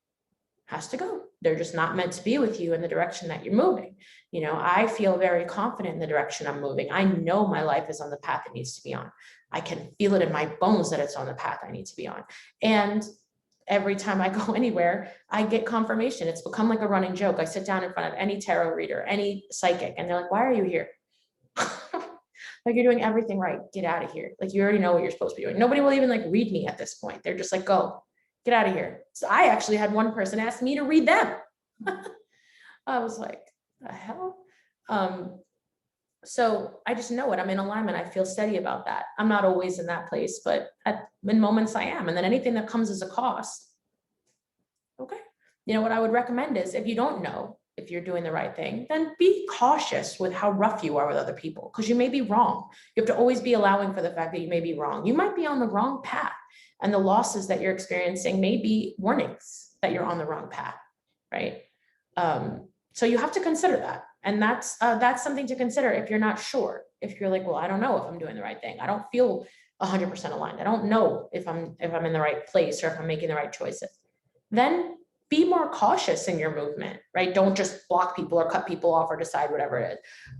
has to go. They're just not meant to be with you in the direction that you're moving. You know, I feel very confident in the direction I'm moving. I know my life is on the path it needs to be on. I can feel it in my bones that it's on the path I need to be on. And every time I go anywhere, I get confirmation. It's become like a running joke. I sit down in front of any tarot reader, any psychic, and they're like, why are you here? Like, you're doing everything right. Get out of here. Like, you already know what you're supposed to be doing. Nobody will even like read me at this point. They're just like, go, get out of here. So I actually had one person ask me to read them. I was like, the hell? So I just know it. I'm in alignment. I feel steady about that. I'm not always in that place, but in moments I am. And then anything that comes as a cost, okay. You know, what I would recommend is, if you don't know if you're doing the right thing, then be cautious with how rough you are with other people, because you may be wrong. You have to always be allowing for the fact that you may be wrong. You might be on the wrong path, and the losses that you're experiencing may be warnings that you're on the wrong path, right? So you have to consider that. And that's something to consider if you're not sure. If you're like, well, I don't know if I'm doing the right thing. I don't feel 100% aligned. I don't know if I'm in the right place or if I'm making the right choices. Then be more cautious in your movement, right? Don't just block people or cut people off or decide whatever it is,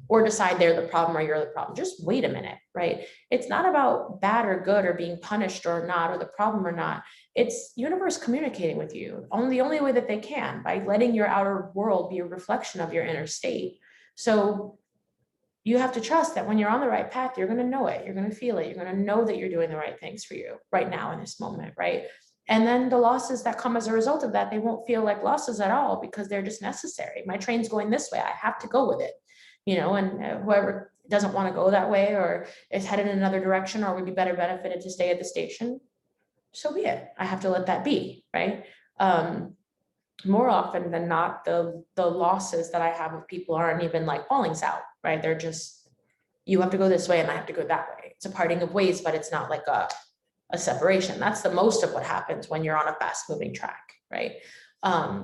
or decide they're the problem or you're the problem. Just wait a minute, right? It's not about bad or good or being punished or not, or the problem or not. It's universe communicating with you the only way that they can, by letting your outer world be a reflection of your inner state. So you have to trust that when you're on the right path, you're going to know it. You're going to feel it. You're going to know that you're doing the right things for you right now in this moment, right? And then the losses that come as a result of that, they won't feel like losses at all, because they're just necessary. My train's going this way. I have to go with it, you know, and whoever doesn't want to go that way or is headed in another direction or would be better benefited to stay at the station, so be it. I have to let that be, right? More often than not, the losses that I have with people aren't even like fallings out, right? They're just, you have to go this way and I have to go that way. It's a parting of ways, but it's not like a separation. That's the most of what happens when you're on a fast moving track, right?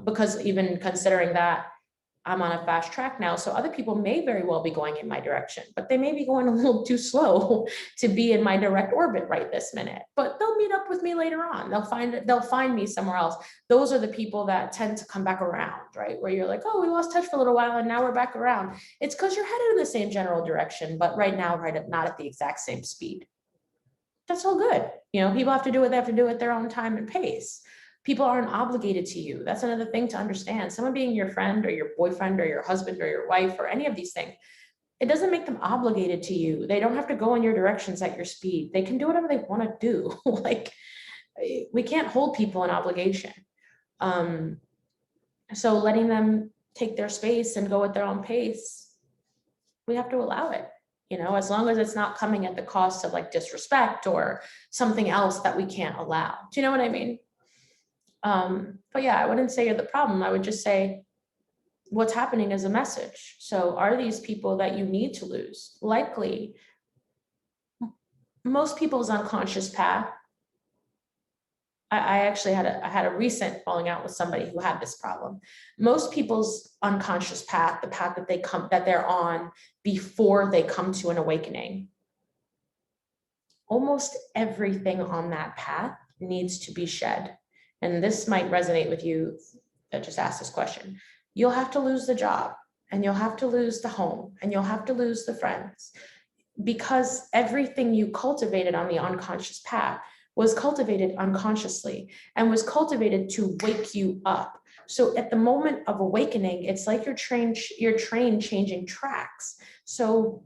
Because even considering that I'm on a fast track now, so other people may very well be going in my direction, but they may be going a little too slow to be in my direct orbit right this minute, but they'll meet up with me later on. They'll find me somewhere else. Those are the people that tend to come back around, right? Where you're like, oh, we lost touch for a little while and now we're back around. It's because you're headed in the same general direction, but right now, not at the exact same speed. That's all good. You know, people have to do what they have to do at their own time and pace. People aren't obligated to you. That's another thing to understand. Someone being your friend or your boyfriend or your husband or your wife or any of these things, it doesn't make them obligated to you. They don't have to go in your directions at your speed. They can do whatever they want to do. Like, we can't hold people in obligation. So letting them take their space and go at their own pace, we have to allow it. You know, as long as it's not coming at the cost of like disrespect or something else that we can't allow. Do you know what I mean? But yeah, I wouldn't say you're the problem. I would just say what's happening is a message. So are these people that you need to lose? Likely, most people's unconscious path. I actually had a recent falling out with somebody who had this problem. Most people's unconscious path, the path that they're on before they come to an awakening, almost everything on that path needs to be shed. And this might resonate with you that just asked this question. You'll have to lose the job, and you'll have to lose the home, and you'll have to lose the friends, because everything you cultivated on the unconscious path was cultivated unconsciously and was cultivated to wake you up. So at the moment of awakening, it's like your train changing tracks. So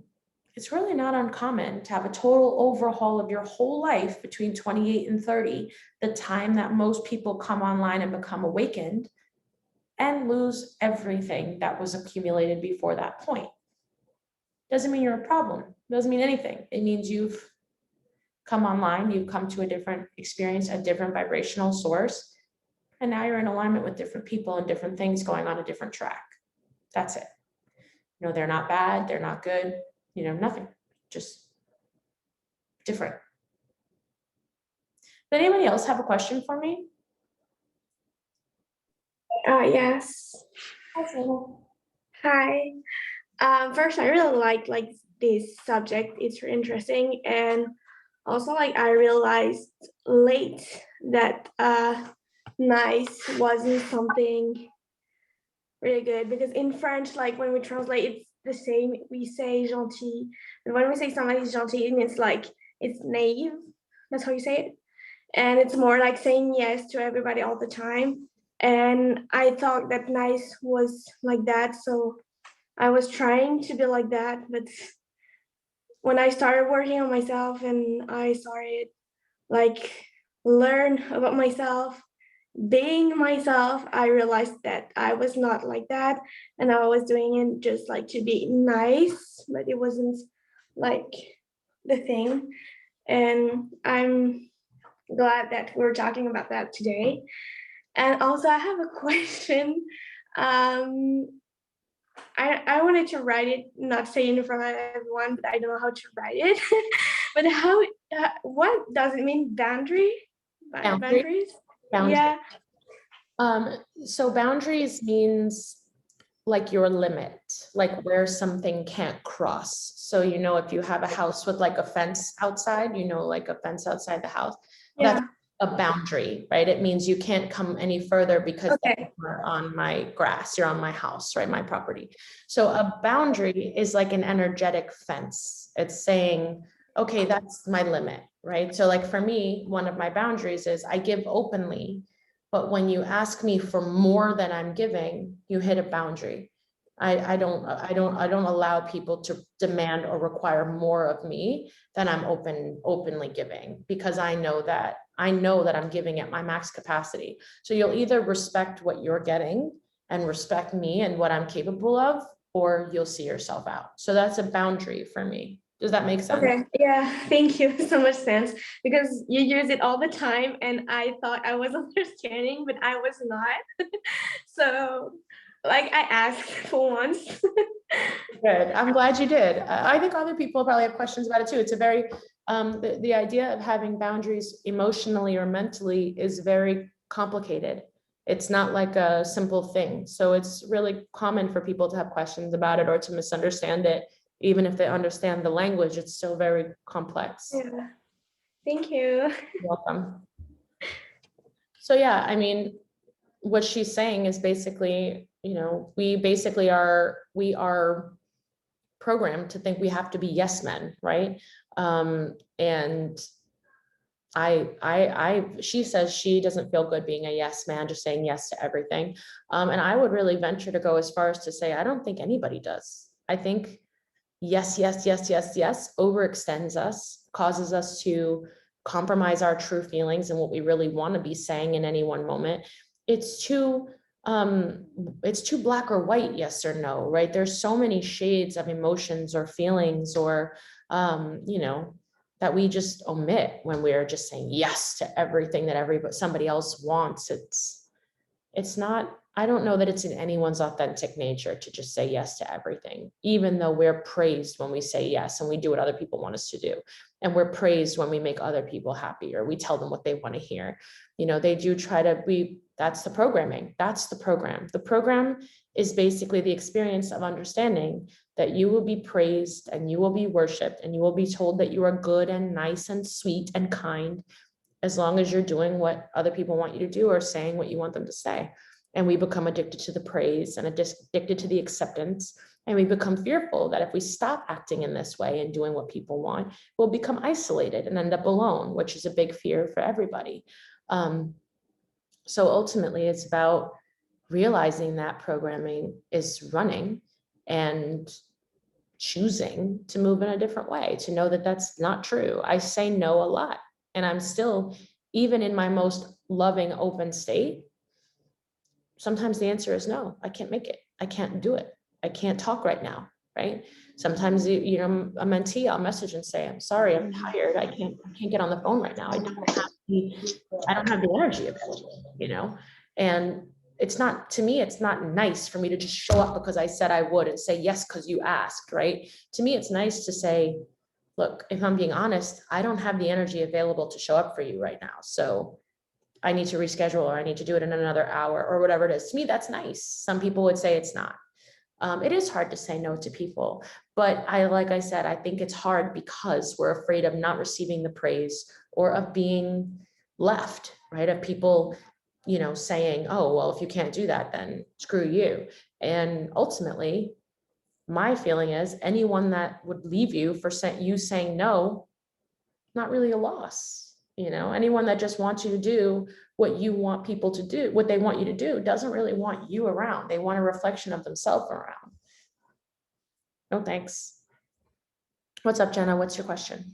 it's really not uncommon to have a total overhaul of your whole life between 28 and 30, the time that most people come online and become awakened, and lose everything that was accumulated before that point. Doesn't mean you're a problem. Doesn't mean anything. It means you've come online, you've come to a different experience, a different vibrational source, and now you're in alignment with different people and different things going on a different track. That's it. You know, they're not bad, they're not good, you know, nothing, just different. Does anybody else have a question for me? Yes. Hi. First, I really like this subject. It's really interesting, and also like I realized late that nice wasn't something really good, because in French, like when we translate, it's the same. We say gentil, and when we say somebody's gentil, it means like it's naive. That's how you say it. And it's more like saying yes to everybody all the time. And I thought that nice was like that, so I was trying to be like that. But when I started working on myself and I started like learn about myself, being myself, I realized that I was not like that, and I was doing it just like to be nice, but it wasn't like the thing. And I'm glad that we're talking about that today. And also, I have a question. Um, I wanted to write it, not say it in front of everyone, but I don't know how to write it. But how? What does it mean? Boundary? Boundary. Boundaries? Boundary. Yeah. So boundaries means like your limit, like where something can't cross. So, you know, if you have a house with like a fence outside, you know, like a fence outside the house, that's Yeah. a boundary, right? It means you can't come any further because Okay. you're on my grass, you're on my house, right? My property. So a boundary is like an energetic fence. It's saying, okay, that's my limit, right? So like for me, one of my boundaries is I give openly, but when you ask me for more than I'm giving, you hit a boundary. I don't allow people to demand or require more of me than I'm openly giving, because I know that I'm giving at my max capacity. So you'll either respect what you're getting and respect me and what I'm capable of, or you'll see yourself out. So that's a boundary for me. Does that make sense? Okay. Yeah. Thank you. So much sense, because you use it all the time, and I thought I was understanding, but I was not. So, like, I asked for once. Good. I'm glad you did. I think other people probably have questions about it too. It's a very, the idea of having boundaries emotionally or mentally is very complicated. It's not like a simple thing. So it's really common for people to have questions about it or to misunderstand it. Even if they understand the language, it's still very complex. Yeah. Thank you. You're welcome. So yeah, I mean, what she's saying is basically, you know, we are programmed to think we have to be yes men, right? And she says she doesn't feel good being a yes man, just saying yes to everything. And I would really venture to go as far as to say, I don't think anybody does. I think yes, yes, yes, yes, yes overextends us, causes us to compromise our true feelings and what we really want to be saying in any one moment. It's too black or white, yes or no, right? There's so many shades of emotions or feelings or you know, that we just omit when we're just saying yes to everything that somebody else wants. It's not, I don't know that it's in anyone's authentic nature to just say yes to everything, even though we're praised when we say yes and we do what other people want us to do. And we're praised when we make other people happy or we tell them what they want to hear. You know, they do try to be, that's the programming. That's the program. The program is basically the experience of understanding that you will be praised and you will be worshiped and you will be told that you are good and nice and sweet and kind, as long as you're doing what other people want you to do or saying what you want them to say. And we become addicted to the praise and addicted to the acceptance. And we become fearful that if we stop acting in this way and doing what people want, we'll become isolated and end up alone, which is a big fear for everybody. So ultimately, it's about realizing that programming is running and choosing to move in a different way, to know that that's not true. I say no a lot, and I'm still, even in my most loving, open state, sometimes the answer is no, I can't make it. I can't do it. I can't talk right now, right? Sometimes, you know, a mentee, I'll message and say, I'm sorry, I'm tired. I can't get on the phone right now. I don't have the energy available, you know? And it's not, to me, it's not nice for me to just show up because I said I would and say yes because you asked, right? To me, it's nice to say, look, if I'm being honest, I don't have the energy available to show up for you right now. So I need to reschedule, or I need to do it in another hour, or whatever it is. To me, that's nice. Some people would say it's not. It is hard to say no to people, but like I said, I think it's hard because we're afraid of not receiving the praise or of being left, right? Of people you know, saying, oh, well, if you can't do that, then screw you. And ultimately, my feeling is anyone that would leave you for you saying no, not really a loss. You know, anyone that just wants you to do what you want people to do, what they want you to do, doesn't really want you around. They want a reflection of themselves around. No, thanks. What's up, Jenna? What's your question?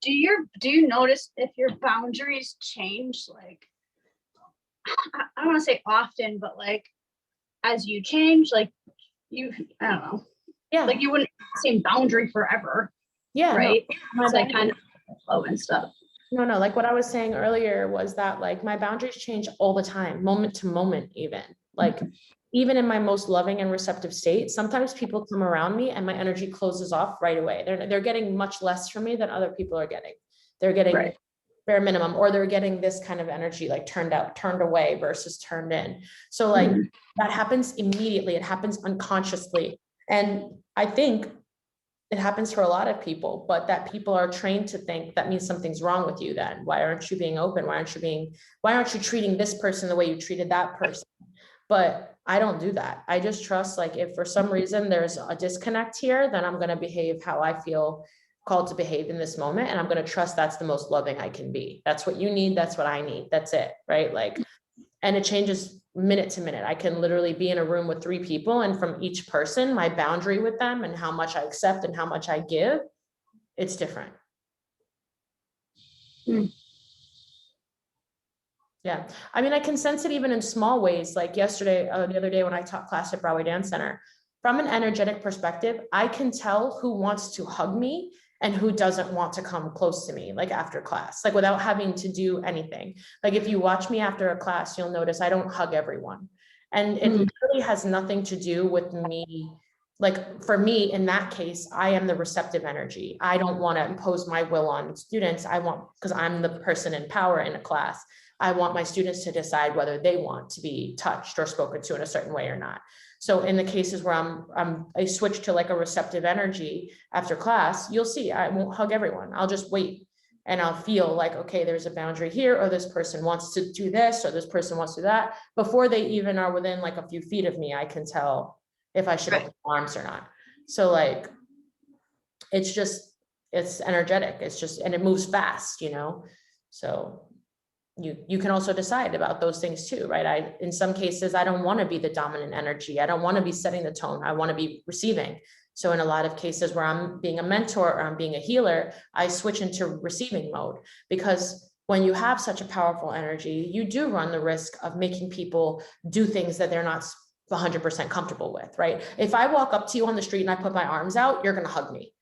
Do you notice if your boundaries change, like, I don't want to say often, but like as you change, like I don't know. Yeah. Like you wouldn't have the same boundary forever. Yeah. Right. No, it's like kind of flow and stuff. No, like what I was saying earlier was that like my boundaries change all the time, moment to moment, even like even in my most loving and receptive state, sometimes people come around me and my energy closes off right away. They're getting much less from me than other people are getting. They're getting bare minimum, or they're getting this kind of energy like turned away versus turned in. So like that happens immediately. It happens unconsciously. And I think it happens for a lot of people, but that people are trained to think that means something's wrong with you then. Why aren't you being open? Why aren't you treating this person the way you treated that person? But I don't do that. I just trust, like, if for some reason there's a disconnect here, then I'm going to behave how I feel called to behave in this moment. And I'm going to trust that's the most loving I can be. That's what you need. That's what I need. That's it. Right. Like, and it changes minute to minute. I can literally be in a room with 3 people, and from each person, my boundary with them and how much I accept and how much I give, it's different. Yeah. I mean, I can sense it even in small ways. Like yesterday, the other day when I taught class at Broadway Dance Center, from an energetic perspective, I can tell who wants to hug me and who doesn't want to come close to me, like after class, like without having to do anything. Like if you watch me after a class, you'll notice I don't hug everyone. And it really has nothing to do with me. Like for me, in that case, I am the receptive energy. I don't want to impose my will on students. Because I'm the person in power in a class. I want my students to decide whether they want to be touched or spoken to in a certain way or not. So in the cases where I switch to like a receptive energy after class, you'll see I won't hug everyone. I'll just wait and I'll feel like, okay, there's a boundary here, or this person wants to do this, or this person wants to do that. Before they even are within like a few feet of me, I can tell if I should open my arms or not. So like, it's energetic. It's just, and it moves fast, you know? So you can also decide about those things too, right? In some cases, I don't want to be the dominant energy. I don't want to be setting the tone. I want to be receiving. So in a lot of cases where I'm being a mentor or I'm being a healer, I switch into receiving mode, because when you have such a powerful energy, you do run the risk of making people do things that they're not 100% comfortable with, right? If I walk up to you on the street and I put my arms out, you're going to hug me.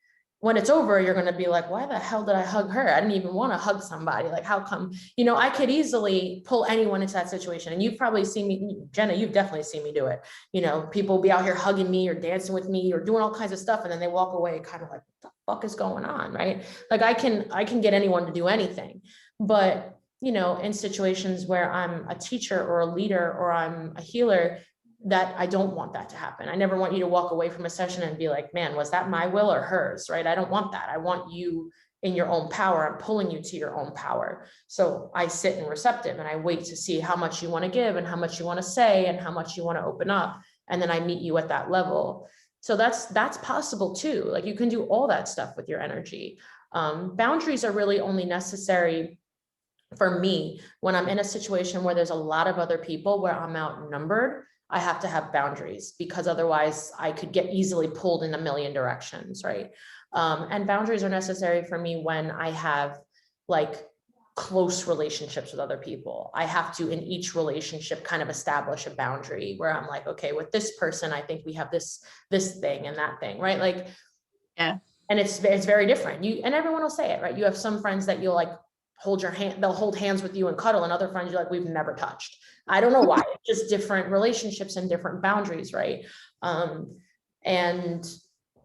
When it's over, you're going to be like, why the hell did I hug her? I didn't even want to hug somebody. Like, how come, you know, I could easily pull anyone into that situation. And you've probably seen me, Jenna, you've definitely seen me do it. You know, people will be out here hugging me or dancing with me or doing all kinds of stuff. And then they walk away kind of like, what the fuck is going on? Right. Like I can get anyone to do anything, but you know, in situations where I'm a teacher or a leader or I'm a healer, that I don't want that to happen. I never want you to walk away from a session and be like, man, was that my will or hers, right? I don't want that. I want you in your own power. I'm pulling you to your own power. So I sit in receptive and I wait to see how much you want to give and how much you want to say and how much you want to open up. And then I meet you at that level. So that's possible too. Like you can do all that stuff with your energy. Boundaries are really only necessary for me when I'm in a situation where there's a lot of other people where I'm outnumbered. I have to have boundaries, because otherwise I could get easily pulled in a million directions, right? And boundaries are necessary for me when I have like close relationships with other people. I have to, in each relationship, kind of establish a boundary where I'm like, okay, with this person, I think we have this thing and that thing, right? Like, yeah. And it's very different. And everyone will say it, right? You have some friends that you'll like hold your hand, they'll hold hands with you and cuddle, and other friends you're like, we've never touched. I don't know why. It's just different relationships and different boundaries, right? And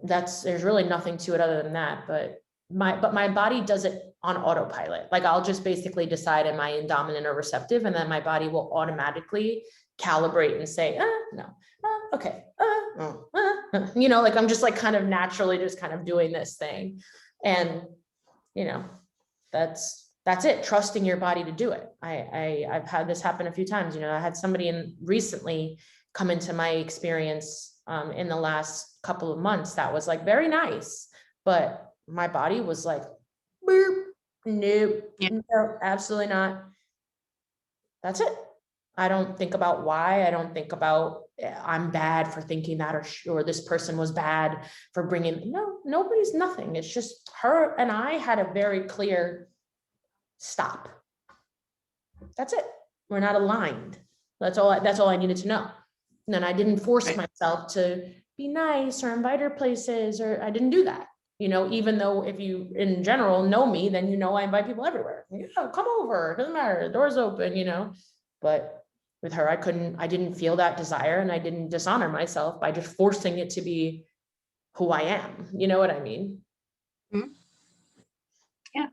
there's really nothing to it other than that. But my body does it on autopilot. Like I'll just basically decide, am I dominant or receptive? And then my body will automatically calibrate and say, no, okay, you know, like I'm just like kind of naturally just kind of doing this thing. And, you know, that's it. Trusting your body to do it. I've had this happen a few times. You know, I had somebody recently come into my experience in the last couple of months that was like very nice, but my body was like, boop, nope, no, absolutely not. That's it. I don't think about why. I don't think about I'm bad for thinking that, or this person was bad for bringing. No, nobody's nothing. It's just her and I had a very clear stop. That's it. We're not aligned. That's all I needed to know. And then I didn't force myself to be nice or invite her places, or I didn't do that. You know, even though if you in general know me, then you know I invite people everywhere. Yeah, come over. It doesn't matter. The door's open, you know. But with her, I didn't feel that desire, and I didn't dishonor myself by just forcing it to be who I am. You know what I mean? Mm-hmm. Yeah.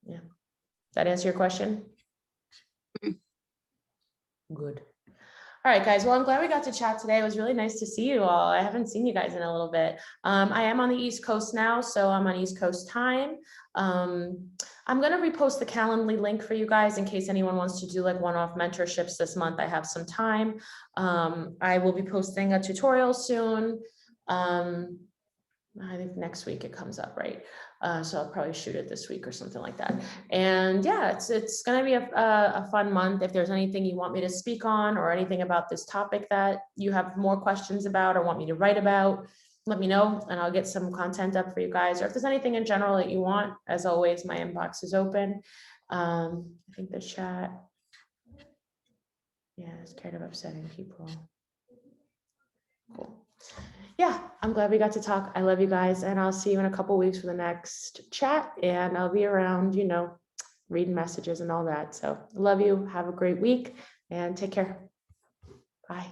Yeah. That answer your question? Mm-hmm. Good. All right, guys. Well, I'm glad we got to chat today. It was really nice to see you all. I haven't seen you guys in a little bit. I am on the East Coast now, so I'm on East Coast time. I'm going to repost the Calendly link for you guys in case anyone wants to do like one-off mentorships this month. I have some time. I will be posting a tutorial soon. I think next week it comes up, right? So I'll probably shoot it this week or something like that. And yeah, it's going to be a fun month. If there's anything you want me to speak on or anything about this topic that you have more questions about or want me to write about, let me know and I'll get some content up for you guys. Or if there's anything in general that you want, as always, my inbox is open. I think the chat, yeah, it's kind of upsetting people. Cool. Yeah, I'm glad we got to talk. I love you guys, and I'll see you in a couple of weeks for the next chat, and I'll be around, you know, reading messages and all that. So love you. Have a great week and take care. Bye.